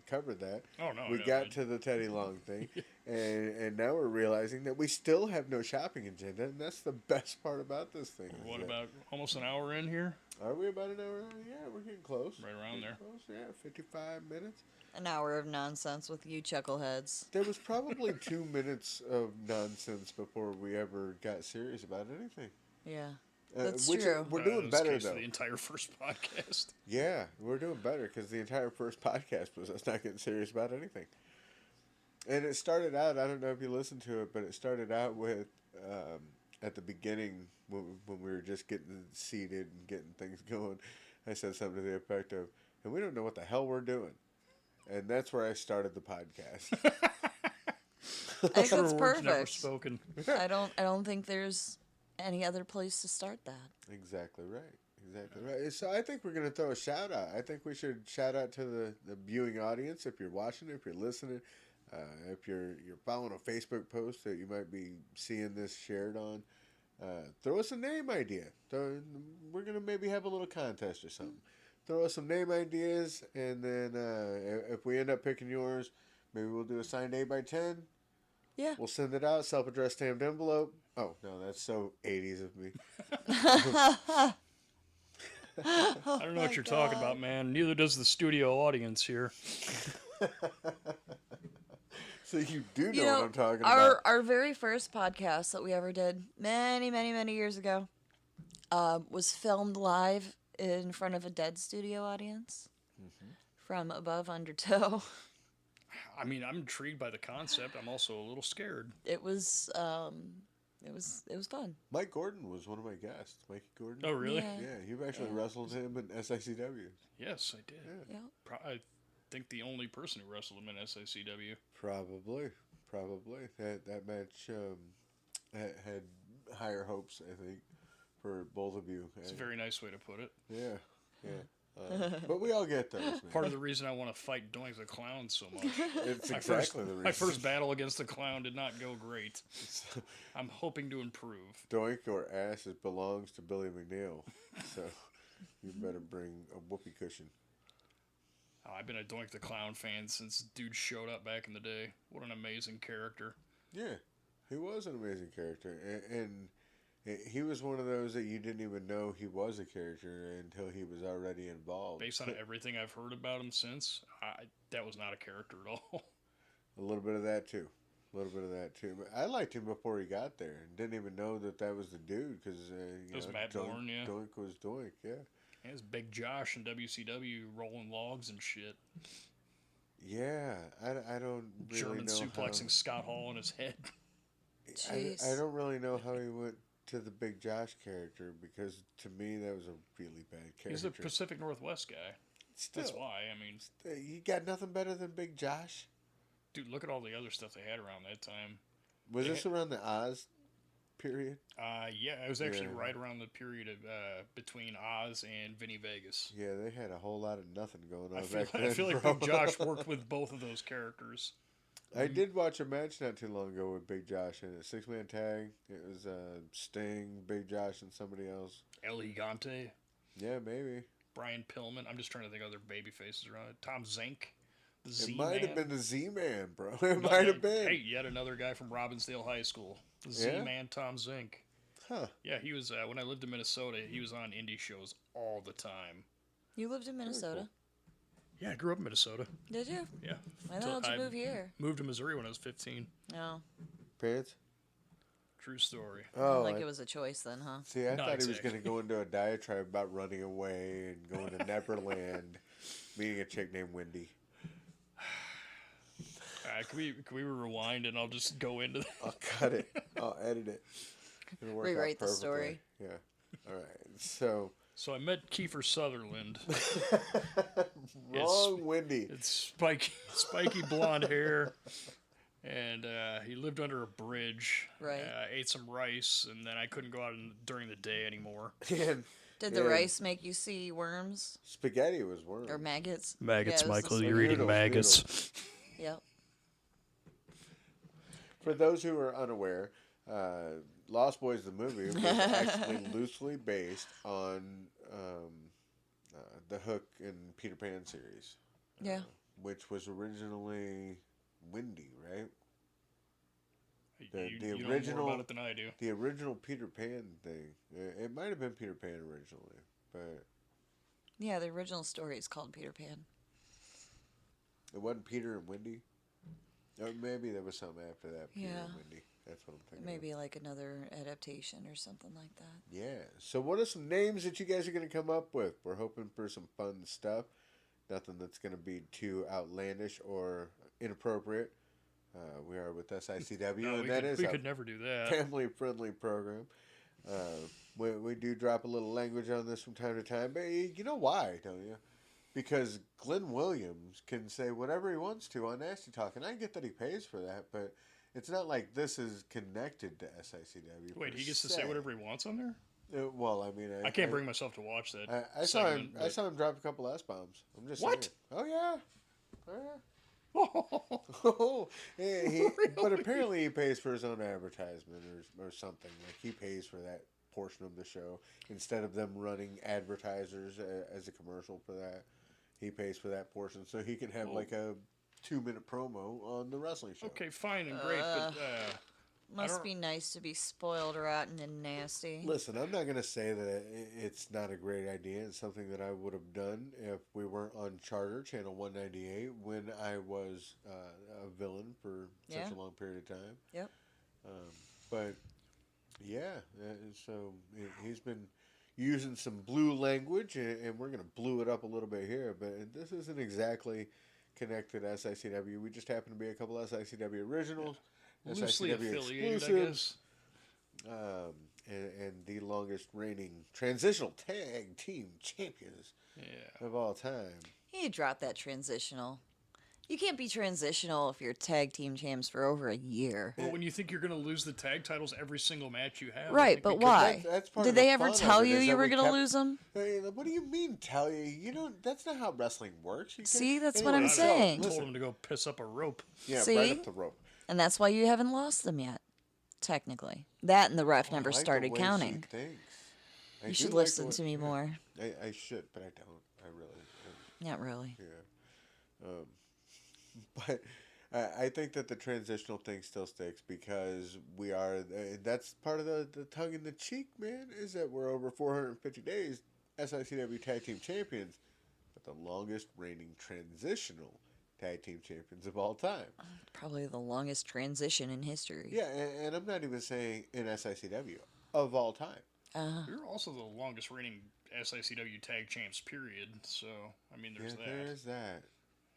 Speaker 1: covered that.
Speaker 2: Oh, no.
Speaker 1: We got to the Teddy Long thing, and now we're realizing that we still have no shopping agenda, and that's the best part about this thing.
Speaker 2: What about almost an hour in here?
Speaker 1: Are we about an hour? Yeah, we're getting close.
Speaker 2: Right around there.
Speaker 1: Close, yeah, 55 minutes.
Speaker 3: An hour of nonsense with you chuckleheads.
Speaker 1: There was probably 2 minutes of nonsense before we ever got serious about anything.
Speaker 3: Yeah. That's true.
Speaker 1: We're doing better, though.
Speaker 2: The entire first podcast.
Speaker 1: Yeah, we're doing better because the entire first podcast was us not getting serious about anything. And it started out, I don't know if you listened to it, but it started out with, at the beginning, when we were just getting seated and getting things going, I said something to the effect of, and we don't know what the hell we're doing. And that's where I started the podcast.
Speaker 3: I think
Speaker 2: Truer
Speaker 3: it's
Speaker 2: words never
Speaker 3: perfect.
Speaker 2: spoken.
Speaker 3: I don't think there's any other place to start that.
Speaker 1: Exactly right. Exactly right. So I think we're going to throw a shout out. I think we should shout out to the viewing audience if you're watching, if you're listening, if you're following a Facebook post that you might be seeing this shared on. Throw us a name idea. We're going to maybe have a little contest or something. Throw us some name ideas, and then if we end up picking yours, maybe we'll do a signed 8x10.
Speaker 3: Yeah.
Speaker 1: We'll send it out, self-addressed stamped envelope. Oh, no, that's so 80s of me.
Speaker 2: I don't know what you're talking about, man. Neither does the studio audience here.
Speaker 1: So you do know what I'm talking about.
Speaker 3: Our very first podcast that we ever did, many, many, many years ago, was filmed live in front of a dead studio audience. From above undertow.
Speaker 2: I mean, I'm intrigued by the concept. I'm also a little scared.
Speaker 3: It was fun.
Speaker 1: Mike Gordon was one of my guests. Mikey Gordon.
Speaker 2: Oh, really?
Speaker 3: Yeah.
Speaker 1: Yeah, you've actually wrestled him in SICW.
Speaker 2: Yes, I did.
Speaker 3: Yeah.
Speaker 2: I think the only person who wrestled him in SICW.
Speaker 1: Probably. That match had higher hopes, I think, for both of you.
Speaker 2: It's a very nice way to put it.
Speaker 1: Yeah. But we all get those. Man.
Speaker 2: Part of the reason I want to fight Doink the Clown so much.
Speaker 1: It's exactly the reason.
Speaker 2: My first battle against the Clown did not go great. I'm hoping to improve.
Speaker 1: Doink or ass belongs to Billy McNeil, so you better bring a whoopee cushion.
Speaker 2: Oh, I've been a Doink the Clown fan since dude showed up back in the day. What an amazing character.
Speaker 1: Yeah, he was an amazing character, and he was one of those that you didn't even know he was a character until he was already involved.
Speaker 2: Based on everything I've heard about him since, that was not a character at all.
Speaker 1: A little bit of that too. But I liked him before he got there and didn't even know that was the dude because
Speaker 2: it was Matt Bourne, yeah.
Speaker 1: Doink was Doink, yeah.
Speaker 2: And it's Big Josh in WCW rolling logs and shit.
Speaker 1: Yeah, I don't really
Speaker 2: German
Speaker 1: know
Speaker 2: suplexing Scott Hall in his head.
Speaker 1: I don't really know how he went to the Big Josh character because to me that was a really bad character.
Speaker 2: He's a Pacific Northwest guy.
Speaker 1: Still,
Speaker 2: that's why. I mean,
Speaker 1: you got nothing better than Big Josh.
Speaker 2: Dude, look at all the other stuff they had around that time.
Speaker 1: Was this around the Oz period?
Speaker 2: Yeah, it was actually right around the period of between Oz and Vinny Vegas.
Speaker 1: Yeah, they had a whole lot of nothing going on
Speaker 2: I feel like Big Josh worked with both of those characters.
Speaker 1: I did watch a match not too long ago with Big Josh in a 6-man tag. It was Sting, Big Josh, and somebody else.
Speaker 2: El Gigante.
Speaker 1: Yeah, maybe.
Speaker 2: Brian Pillman. I'm just trying to think of other baby faces around it. Tom Zink. The
Speaker 1: It
Speaker 2: Z-Man.
Speaker 1: might have been the Z-Man, bro. It might have been.
Speaker 2: Hey, yet another guy from Robbinsdale High School. The Z-Man, Tom Zink.
Speaker 1: Huh.
Speaker 2: Yeah, he was, when I lived in Minnesota, he was on indie shows all the time.
Speaker 3: You lived in Minnesota?
Speaker 1: Cool.
Speaker 2: Yeah, I grew up in Minnesota.
Speaker 3: Did you?
Speaker 2: Yeah.
Speaker 3: Why the hell did you move here?
Speaker 2: Moved to Missouri when I was 15.
Speaker 3: No.
Speaker 1: Pants?
Speaker 2: True story.
Speaker 1: Oh,
Speaker 3: Like it was a choice then, huh?
Speaker 1: See, I
Speaker 2: Not
Speaker 1: thought he was
Speaker 2: exactly.
Speaker 1: going to go into a diatribe about running away and going to Neverland, meeting a chick named Wendy.
Speaker 2: All right, can we rewind and I'll just go into that?
Speaker 1: I'll cut it. I'll edit it. It'll work out
Speaker 3: Rewrite the
Speaker 1: perfectly.
Speaker 3: story.
Speaker 1: Yeah. All right. So.
Speaker 2: So I met Kiefer Sutherland.
Speaker 1: Wrong Wendy.
Speaker 2: It's spiky blonde hair. And he lived under a bridge.
Speaker 3: Right.
Speaker 2: Ate some rice, and then I couldn't go out during the day anymore.
Speaker 1: And
Speaker 3: Did the rice make you see worms
Speaker 1: spaghetti was worms.
Speaker 3: or maggots?
Speaker 2: Maggots,
Speaker 3: Yeah, it was
Speaker 2: Michael.
Speaker 3: the
Speaker 2: You're eating
Speaker 1: Noodles,
Speaker 2: maggots.
Speaker 3: Yep.
Speaker 1: For those who are unaware, Lost Boys the movie was actually loosely based on the Hook and Peter Pan series.
Speaker 3: Yeah.
Speaker 1: Which was originally Wendy, right? The
Speaker 2: you know
Speaker 1: original
Speaker 2: more about it than I do.
Speaker 1: The original Peter Pan thing. It might have been Peter Pan originally, but
Speaker 3: Yeah, the original story is called Peter Pan.
Speaker 1: it wasn't Peter and Wendy. Or maybe there was something after that. Peter
Speaker 3: Yeah.
Speaker 1: and Wendy. That's what I'm thinking.
Speaker 3: Maybe like another adaptation or something like that.
Speaker 1: Yeah. So what are some names that you guys are going to come up with? We're hoping for some fun stuff. Nothing that's going to be too outlandish or inappropriate. We are with SICW,
Speaker 2: No,
Speaker 1: and that is
Speaker 2: we
Speaker 1: a
Speaker 2: could never do that.
Speaker 1: family-friendly program. We do drop a little language on this from time to time, but you know why, don't you? Because Glenn Williams can say whatever he wants to on Nasty Talk, and I get that he pays for that, but it's not like this is connected to SICW.
Speaker 2: Wait, he gets to say whatever he wants on there?
Speaker 1: Well, I mean,
Speaker 2: I can't bring myself to watch that.
Speaker 1: I saw him. I saw him drop a couple S-bombs. I'm just
Speaker 2: What?
Speaker 1: saying. Oh yeah. Oh yeah.
Speaker 2: Oh,
Speaker 1: Oh, yeah, but apparently he pays for his own advertisement or something. Like he pays for that portion of the show instead of them running advertisers as a commercial for that. He pays for that portion so he can have like a 2-minute promo on the wrestling show.
Speaker 2: okay, fine and great, but
Speaker 3: Must be nice to be spoiled, rotten, and nasty.
Speaker 1: Listen, I'm not going to say that it's not a great idea. It's something that I would have done if we weren't on Charter, Channel 198, when I was a villain for such a long period of time.
Speaker 3: Yep.
Speaker 1: But, yeah, so he's been using some blue language, and we're going to blue it up a little bit here, but this isn't exactly connected to SICW. We just happen to be a couple SICW originals.
Speaker 2: loosely
Speaker 1: SICW
Speaker 2: affiliated,
Speaker 1: exclusives.
Speaker 2: I guess.
Speaker 1: And the longest reigning transitional tag team champions
Speaker 2: Yeah.
Speaker 1: of all time.
Speaker 3: You drop that transitional. You can't be transitional if you're tag team champs for over a year.
Speaker 2: Well, when you think you're going to lose the tag titles every single match you have. I
Speaker 3: Right,
Speaker 2: think
Speaker 3: but
Speaker 2: we could-
Speaker 3: why?
Speaker 1: That's part
Speaker 3: Did
Speaker 1: of the
Speaker 3: they ever
Speaker 1: fun of
Speaker 3: tell
Speaker 1: it,
Speaker 3: you
Speaker 1: is
Speaker 3: you
Speaker 1: that
Speaker 3: were
Speaker 1: we
Speaker 3: going to
Speaker 1: kept-
Speaker 3: lose them?
Speaker 1: Hey, what do you mean tell you? You don't. That's not how wrestling works.
Speaker 3: See, that's what I'm
Speaker 2: I
Speaker 3: saying.
Speaker 2: told him to go piss up a rope.
Speaker 1: Yeah,
Speaker 3: See?
Speaker 1: right up the rope.
Speaker 3: And that's why you haven't lost them yet, technically. That and the ref never
Speaker 1: I like the
Speaker 3: started
Speaker 1: way she
Speaker 3: counting.
Speaker 1: thinks. I
Speaker 3: You
Speaker 1: do
Speaker 3: should
Speaker 1: like
Speaker 3: listen
Speaker 1: the
Speaker 3: to
Speaker 1: way-
Speaker 3: me more.
Speaker 1: I should, but I don't. I really.
Speaker 3: Not really.
Speaker 1: Yeah. But I think that the transitional thing still sticks because we are. That's part of the tongue in the cheek, man. Is that we're over 450 days SICW Tag Team Champions, but the longest reigning transitional Tag Team Champions of all time.
Speaker 3: Probably the longest transition in history.
Speaker 1: Yeah, and I'm not even saying in SICW of all time.
Speaker 2: You're also the longest reigning SICW tag champs, period. So, I mean, there's that.
Speaker 1: There's that.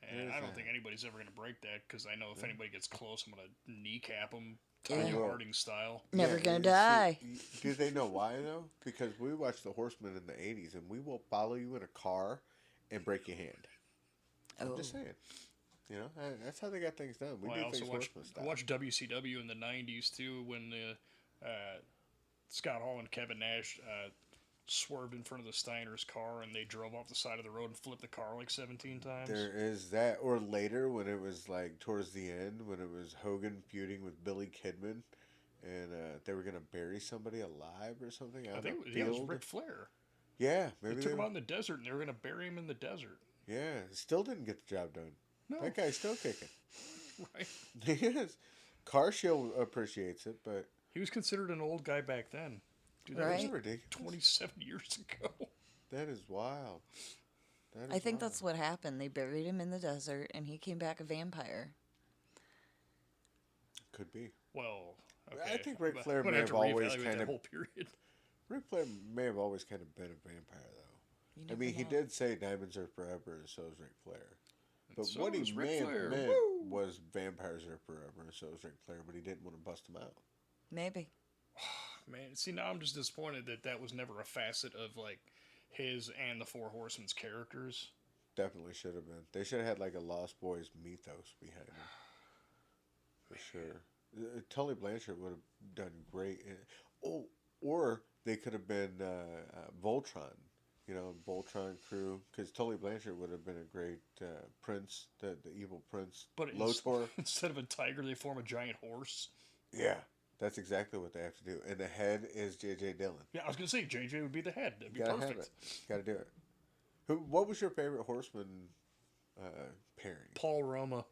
Speaker 2: And I don't think anybody's ever going to break that because I know if anybody gets close, I'm going to kneecap them, Tanya
Speaker 1: Yeah.
Speaker 2: Harding style.
Speaker 3: Never
Speaker 1: Yeah,
Speaker 3: gonna
Speaker 1: see,
Speaker 3: die.
Speaker 1: Do they know why though? Because we watched the Horsemen in the '80s, and we will follow you in a car and break your hand. I'm just saying. You know, that's how they got things done. We
Speaker 2: Well,
Speaker 1: do
Speaker 2: I also
Speaker 1: things
Speaker 2: watched,
Speaker 1: Horseman
Speaker 2: I
Speaker 1: style.
Speaker 2: watched WCW in the 90s too when Scott Hall and Kevin Nash swerved in front of the Steiner's car and they drove off the side of the road and flipped the car like 17 times.
Speaker 1: There is that, or later when it was like towards the end when it was Hogan feuding with Billy Kidman, and they were gonna bury somebody alive or something out
Speaker 2: I
Speaker 1: in
Speaker 2: think
Speaker 1: a
Speaker 2: it was
Speaker 1: field.
Speaker 2: Ric Flair.
Speaker 1: Yeah,
Speaker 2: They
Speaker 1: maybe
Speaker 2: took him out in the desert and they were going to bury him in the desert.
Speaker 1: Yeah, still didn't get the job done.
Speaker 2: No.
Speaker 1: That guy's still kicking.
Speaker 2: Right.
Speaker 1: He is. Car Shield appreciates it, but
Speaker 2: He was considered an old guy back then. Dude, that
Speaker 3: Right.
Speaker 1: that's
Speaker 2: was
Speaker 1: ridiculous.
Speaker 2: 27 years ago.
Speaker 1: That is wild. That is
Speaker 3: I think
Speaker 1: wild.
Speaker 3: that's what happened. They buried him in the desert, and he came back a vampire.
Speaker 1: Could be.
Speaker 2: Well, okay.
Speaker 1: I think Ric
Speaker 2: I'm
Speaker 1: Flair
Speaker 2: gonna
Speaker 1: may
Speaker 2: have
Speaker 1: have
Speaker 2: to
Speaker 1: always
Speaker 2: reevaluate
Speaker 1: kind
Speaker 2: that
Speaker 1: of.
Speaker 2: whole period.
Speaker 1: Ric Flair may have always kind of been a vampire, though.
Speaker 3: You
Speaker 1: I
Speaker 3: never
Speaker 1: mean, he
Speaker 3: know.
Speaker 1: did say diamonds are forever, and so is Ric Flair. But
Speaker 2: so
Speaker 1: what he
Speaker 2: is Ric
Speaker 1: may have
Speaker 2: Flair.
Speaker 1: meant
Speaker 2: Woo!
Speaker 1: was vampires are forever, and so is Ric Flair, but he didn't want to bust them out.
Speaker 3: Maybe.
Speaker 2: Man, see, now I'm just disappointed that that was never a facet of, like, his and the Four Horsemen's characters.
Speaker 1: Definitely should have been. They should have had like a Lost Boys mythos behind them. For sure. Tully Blanchard would have done great. Oh, or they could have been Voltron Voltron crew, because Tully Blanchard would have been a great prince, the evil prince,
Speaker 2: But
Speaker 1: Lotor.
Speaker 2: instead of a tiger, they form a giant horse.
Speaker 1: Yeah, that's exactly what they have to do. And the head is J.J. Dillon.
Speaker 2: Yeah, I was gonna say JJ would be the head. That'd be
Speaker 1: Gotta
Speaker 2: perfect.
Speaker 1: have it. Gotta do it. What was your favorite horseman pairing?
Speaker 2: Paul Roma.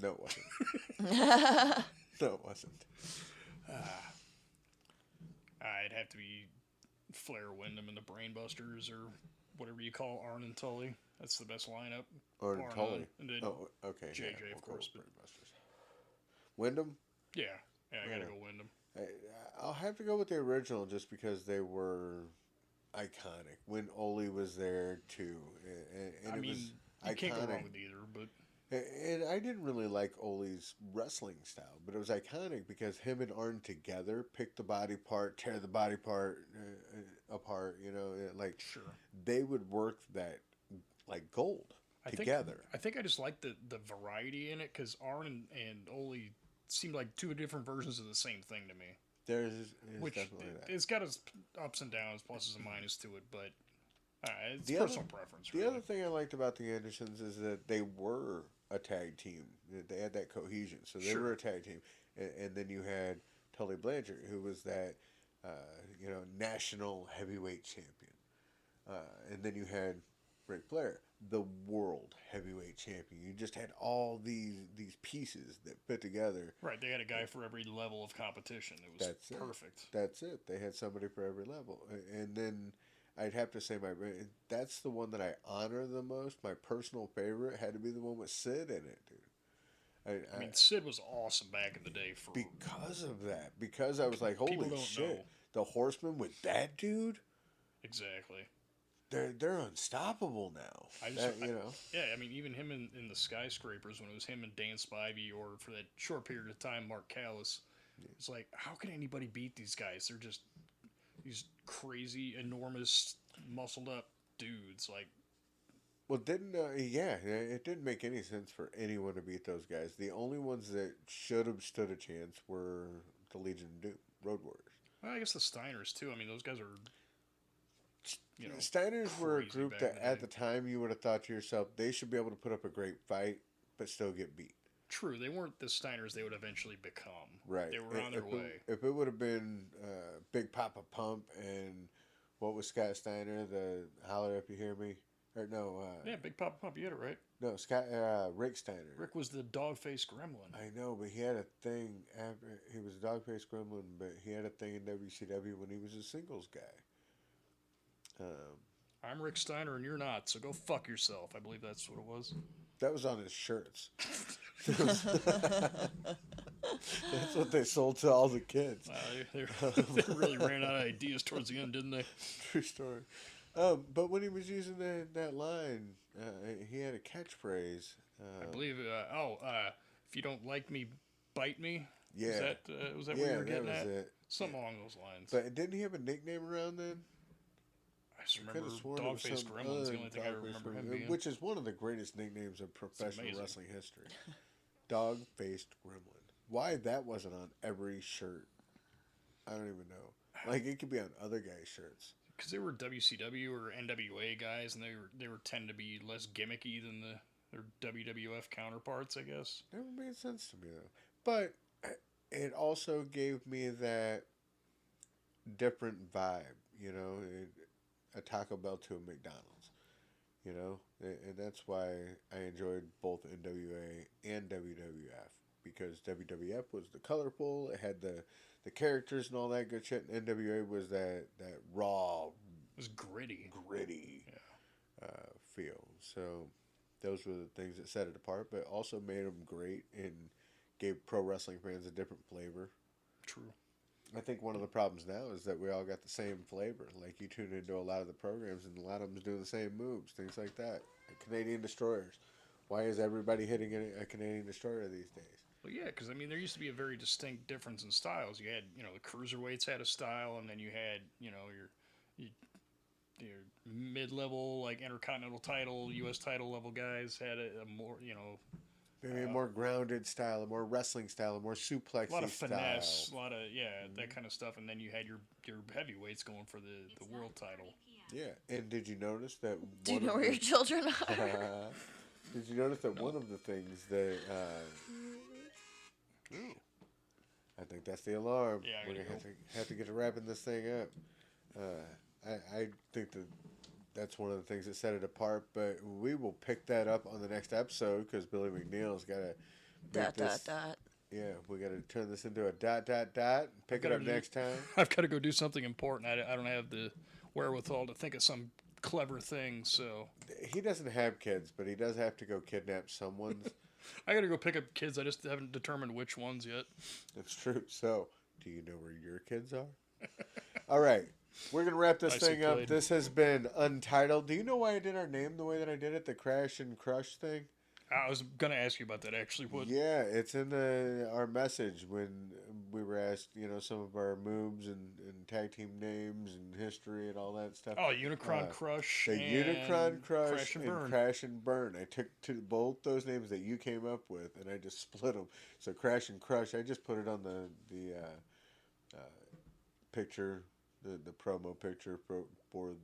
Speaker 1: No, it wasn't. No, it wasn't.
Speaker 2: I'd have to be Flair Wyndham and the Brainbusters, or whatever you call Arn and Tully. That's the best lineup.
Speaker 1: Or Tully.
Speaker 2: And then
Speaker 1: Oh, okay.
Speaker 2: JJ,
Speaker 1: yeah,
Speaker 2: of course. But
Speaker 1: Wyndham?
Speaker 2: yeah, I gotta go Wyndham.
Speaker 1: I'll have to go with the original just because they were iconic. When Ole was there, too. And it was
Speaker 2: you
Speaker 1: iconic.
Speaker 2: can't go wrong with either, but...
Speaker 1: And I didn't really like Ole's wrestling style, but it was iconic because him and Arn together pick the body part, tear the body part apart.
Speaker 2: Sure.
Speaker 1: They would work that like gold together.
Speaker 2: I think I just like the variety in it because Arn and Ole seemed like two different versions of the same thing to me.
Speaker 1: There's
Speaker 2: Which
Speaker 1: definitely that.
Speaker 2: It's got its ups and downs, pluses and minuses to it, but it's
Speaker 1: The
Speaker 2: personal preference.
Speaker 1: The
Speaker 2: Really.
Speaker 1: other thing I liked about the Andersons is that they were a tag team. They had that cohesion, so they were a tag team. And then you had Tully Blanchard, who was that national heavyweight champion, and then you had Ric Flair, the world heavyweight champion. You just had all these pieces that fit together.
Speaker 2: Right, they had a guy for every level of competition. It was perfect.
Speaker 1: That's it. They had somebody for every level, and then. I'd have to say that's the one that I honor the most. My personal favorite had to be the one with Sid in it, dude.
Speaker 2: I mean, Sid was awesome back in the day
Speaker 1: because of that. Because I was like, holy shit,
Speaker 2: know.
Speaker 1: the Horsemen with that dude.
Speaker 2: Exactly.
Speaker 1: They're unstoppable now.
Speaker 2: Yeah, I mean, even him in the Skyscrapers when it was him and Dan Spivey, or for that short period of time, Mark Callis. It's like, how can anybody beat these guys? They're just these crazy, enormous, muscled up dudes. Like,
Speaker 1: well, it didn't make any sense for anyone to beat those guys. The only ones that should have stood a chance were the Legion of Doom, Road Warriors.
Speaker 2: Well, I guess the Steiners too. I mean, those guys are,
Speaker 1: Steiners were a
Speaker 2: crazy
Speaker 1: group
Speaker 2: back
Speaker 1: that
Speaker 2: in the
Speaker 1: at
Speaker 2: day.
Speaker 1: the time you would have thought to yourself they should be able to put up a great fight, but still get beat.
Speaker 2: True, they weren't the Steiners they would eventually become.
Speaker 1: Right.
Speaker 2: They were on their way.
Speaker 1: If it would have been Big Papa Pump and what was Scott Steiner, the Holler If You Hear Me? Or no.
Speaker 2: Yeah, Big Papa Pump, you had it right.
Speaker 1: No, Rick Steiner.
Speaker 2: Rick was the dog-faced gremlin.
Speaker 1: I know, but he had a thing after he was a dog-faced gremlin, but he had a thing in WCW when he was a singles guy.
Speaker 2: I'm Rick Steiner and you're not, so go fuck yourself. I believe that's what it was.
Speaker 1: That was on his shirts. That's what they sold to all the kids.
Speaker 2: They really ran out of ideas towards the end, didn't they?
Speaker 1: True story. But when he was using that line, he had a catchphrase.
Speaker 2: I believe, if you don't like me, bite me.
Speaker 1: Yeah.
Speaker 2: Was that what you were getting
Speaker 1: that
Speaker 2: at?
Speaker 1: was it.
Speaker 2: Something along those lines.
Speaker 1: But didn't he have a nickname around then?
Speaker 2: I just remember
Speaker 1: Could've sworn it was
Speaker 2: Dog-Faced
Speaker 1: some
Speaker 2: Gremlin's the
Speaker 1: other
Speaker 2: only thing I
Speaker 1: Dog-Faced
Speaker 2: remember him
Speaker 1: Gremlin,
Speaker 2: being.
Speaker 1: which is one of the greatest nicknames of professional
Speaker 2: amazing.
Speaker 1: wrestling history. Dog-Faced Gremlin. Why that wasn't on every shirt, I don't even know. Like, it could be on other guys' shirts.
Speaker 2: Because they were WCW or NWA guys, and they were tend to be less gimmicky than their WWF counterparts, I guess.
Speaker 1: Never made sense to me, though. But it also gave me that different vibe, a Taco Bell to a McDonald's, and that's why I enjoyed both NWA and WWF, because WWF was the colorful, it had the characters and all that good shit, and NWA was that raw,
Speaker 2: It was gritty.
Speaker 1: feel. So those were the things that set it apart, but also made them great and gave pro wrestling fans a different flavor.
Speaker 2: True.
Speaker 1: I think one of the problems now is that we all got the same flavor. Like, you tune into a lot of the programs, and a lot of them's doing the same moves, things like that. Canadian Destroyers. Why is everybody hitting a Canadian Destroyer these days?
Speaker 2: Well, yeah, because, I mean, there used to be a very distinct difference in styles. You had, the cruiserweights had a style, and then you had, your mid-level, like, Intercontinental title, U.S. title level guys had a more,
Speaker 1: Maybe a more grounded style, a more wrestling style, a more suplexy
Speaker 2: a lot of
Speaker 1: style.
Speaker 2: finesse, a lot of, that kind of stuff. And then you had your heavyweights going for the world title.
Speaker 1: Yeah, and did you notice that?
Speaker 3: Do you know where your children are?
Speaker 1: Did you notice that one of the things that? Ooh, I think that's the alarm.
Speaker 2: Yeah, I
Speaker 1: We're
Speaker 2: gotta
Speaker 1: gonna
Speaker 2: go.
Speaker 1: have to get wrapping this thing up. I think that that's one of the things that set it apart. But we will pick that up on the next episode because Billy McNeil's got to
Speaker 3: Dot, dot, dot.
Speaker 1: Yeah, we got to turn this into a dot dot dot. Pick it up next time.
Speaker 2: I've got to go do something important. I don't have the wherewithal to think of some clever thing, so
Speaker 1: He doesn't have kids, but he does have to go kidnap someone's.
Speaker 2: I got to go pick up kids. I just haven't determined which ones yet.
Speaker 1: That's true. So, do you know where your kids are? All right. We're going to wrap this thing up. This has been Untitled. Do you know why I did our name the way that I did it? The Crash and Crush thing?
Speaker 2: I was going to ask you about that, actually.
Speaker 1: Yeah, it's in our message when we were asked, some of our moves and tag team names and history and all that stuff.
Speaker 2: Oh, Unicron Crush.
Speaker 1: The Unicron Crush
Speaker 2: Crash and Burn.
Speaker 1: Crash and Burn. I took both those names that you came up with and I just split them. So Crash and Crush, I just put it on the picture, the promo picture for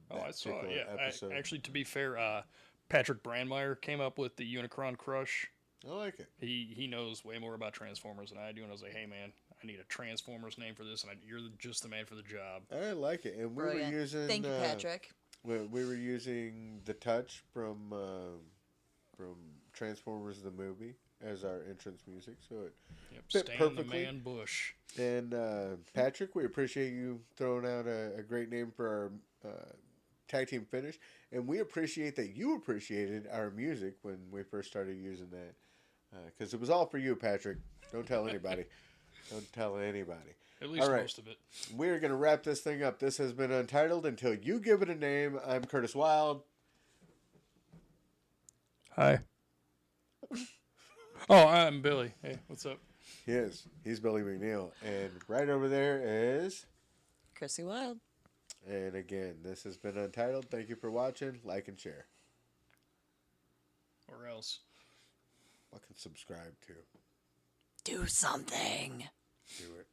Speaker 1: that
Speaker 2: I saw it. Yeah,
Speaker 1: episode.
Speaker 2: Actually, to be fair, Patrick Brandmeier came up with the Unicron Crush.
Speaker 1: I like it.
Speaker 2: He knows way more about Transformers than I do, and I was like, hey man, I need a Transformers name for this, and you're just the man for the job.
Speaker 1: I like it, and we
Speaker 3: Brilliant.
Speaker 1: were using.
Speaker 3: Thank you, Patrick.
Speaker 1: We were using the touch from Transformers the movie as our entrance music, so it fit
Speaker 2: Stan
Speaker 1: perfectly.
Speaker 2: the Man Bush.
Speaker 1: And Patrick, we appreciate you throwing out a great name for our tag team finish, and we appreciate that you appreciated our music when we first started using that, because it was all for you, Patrick. Don't tell anybody. Don't tell anybody.
Speaker 2: At least most of it.
Speaker 1: We're going to wrap this thing up. This has been Untitled. Until you give it a name, I'm Curtis Wild.
Speaker 2: Hi. Oh, I'm Billy. Hey, what's up?
Speaker 1: He's Billy McNeil. And right over there is...
Speaker 3: Chrissy Wild.
Speaker 1: And again, this has been Untitled. Thank you for watching. Like and share.
Speaker 2: Or else.
Speaker 1: Fucking subscribe too.
Speaker 3: Do something.
Speaker 1: Do it.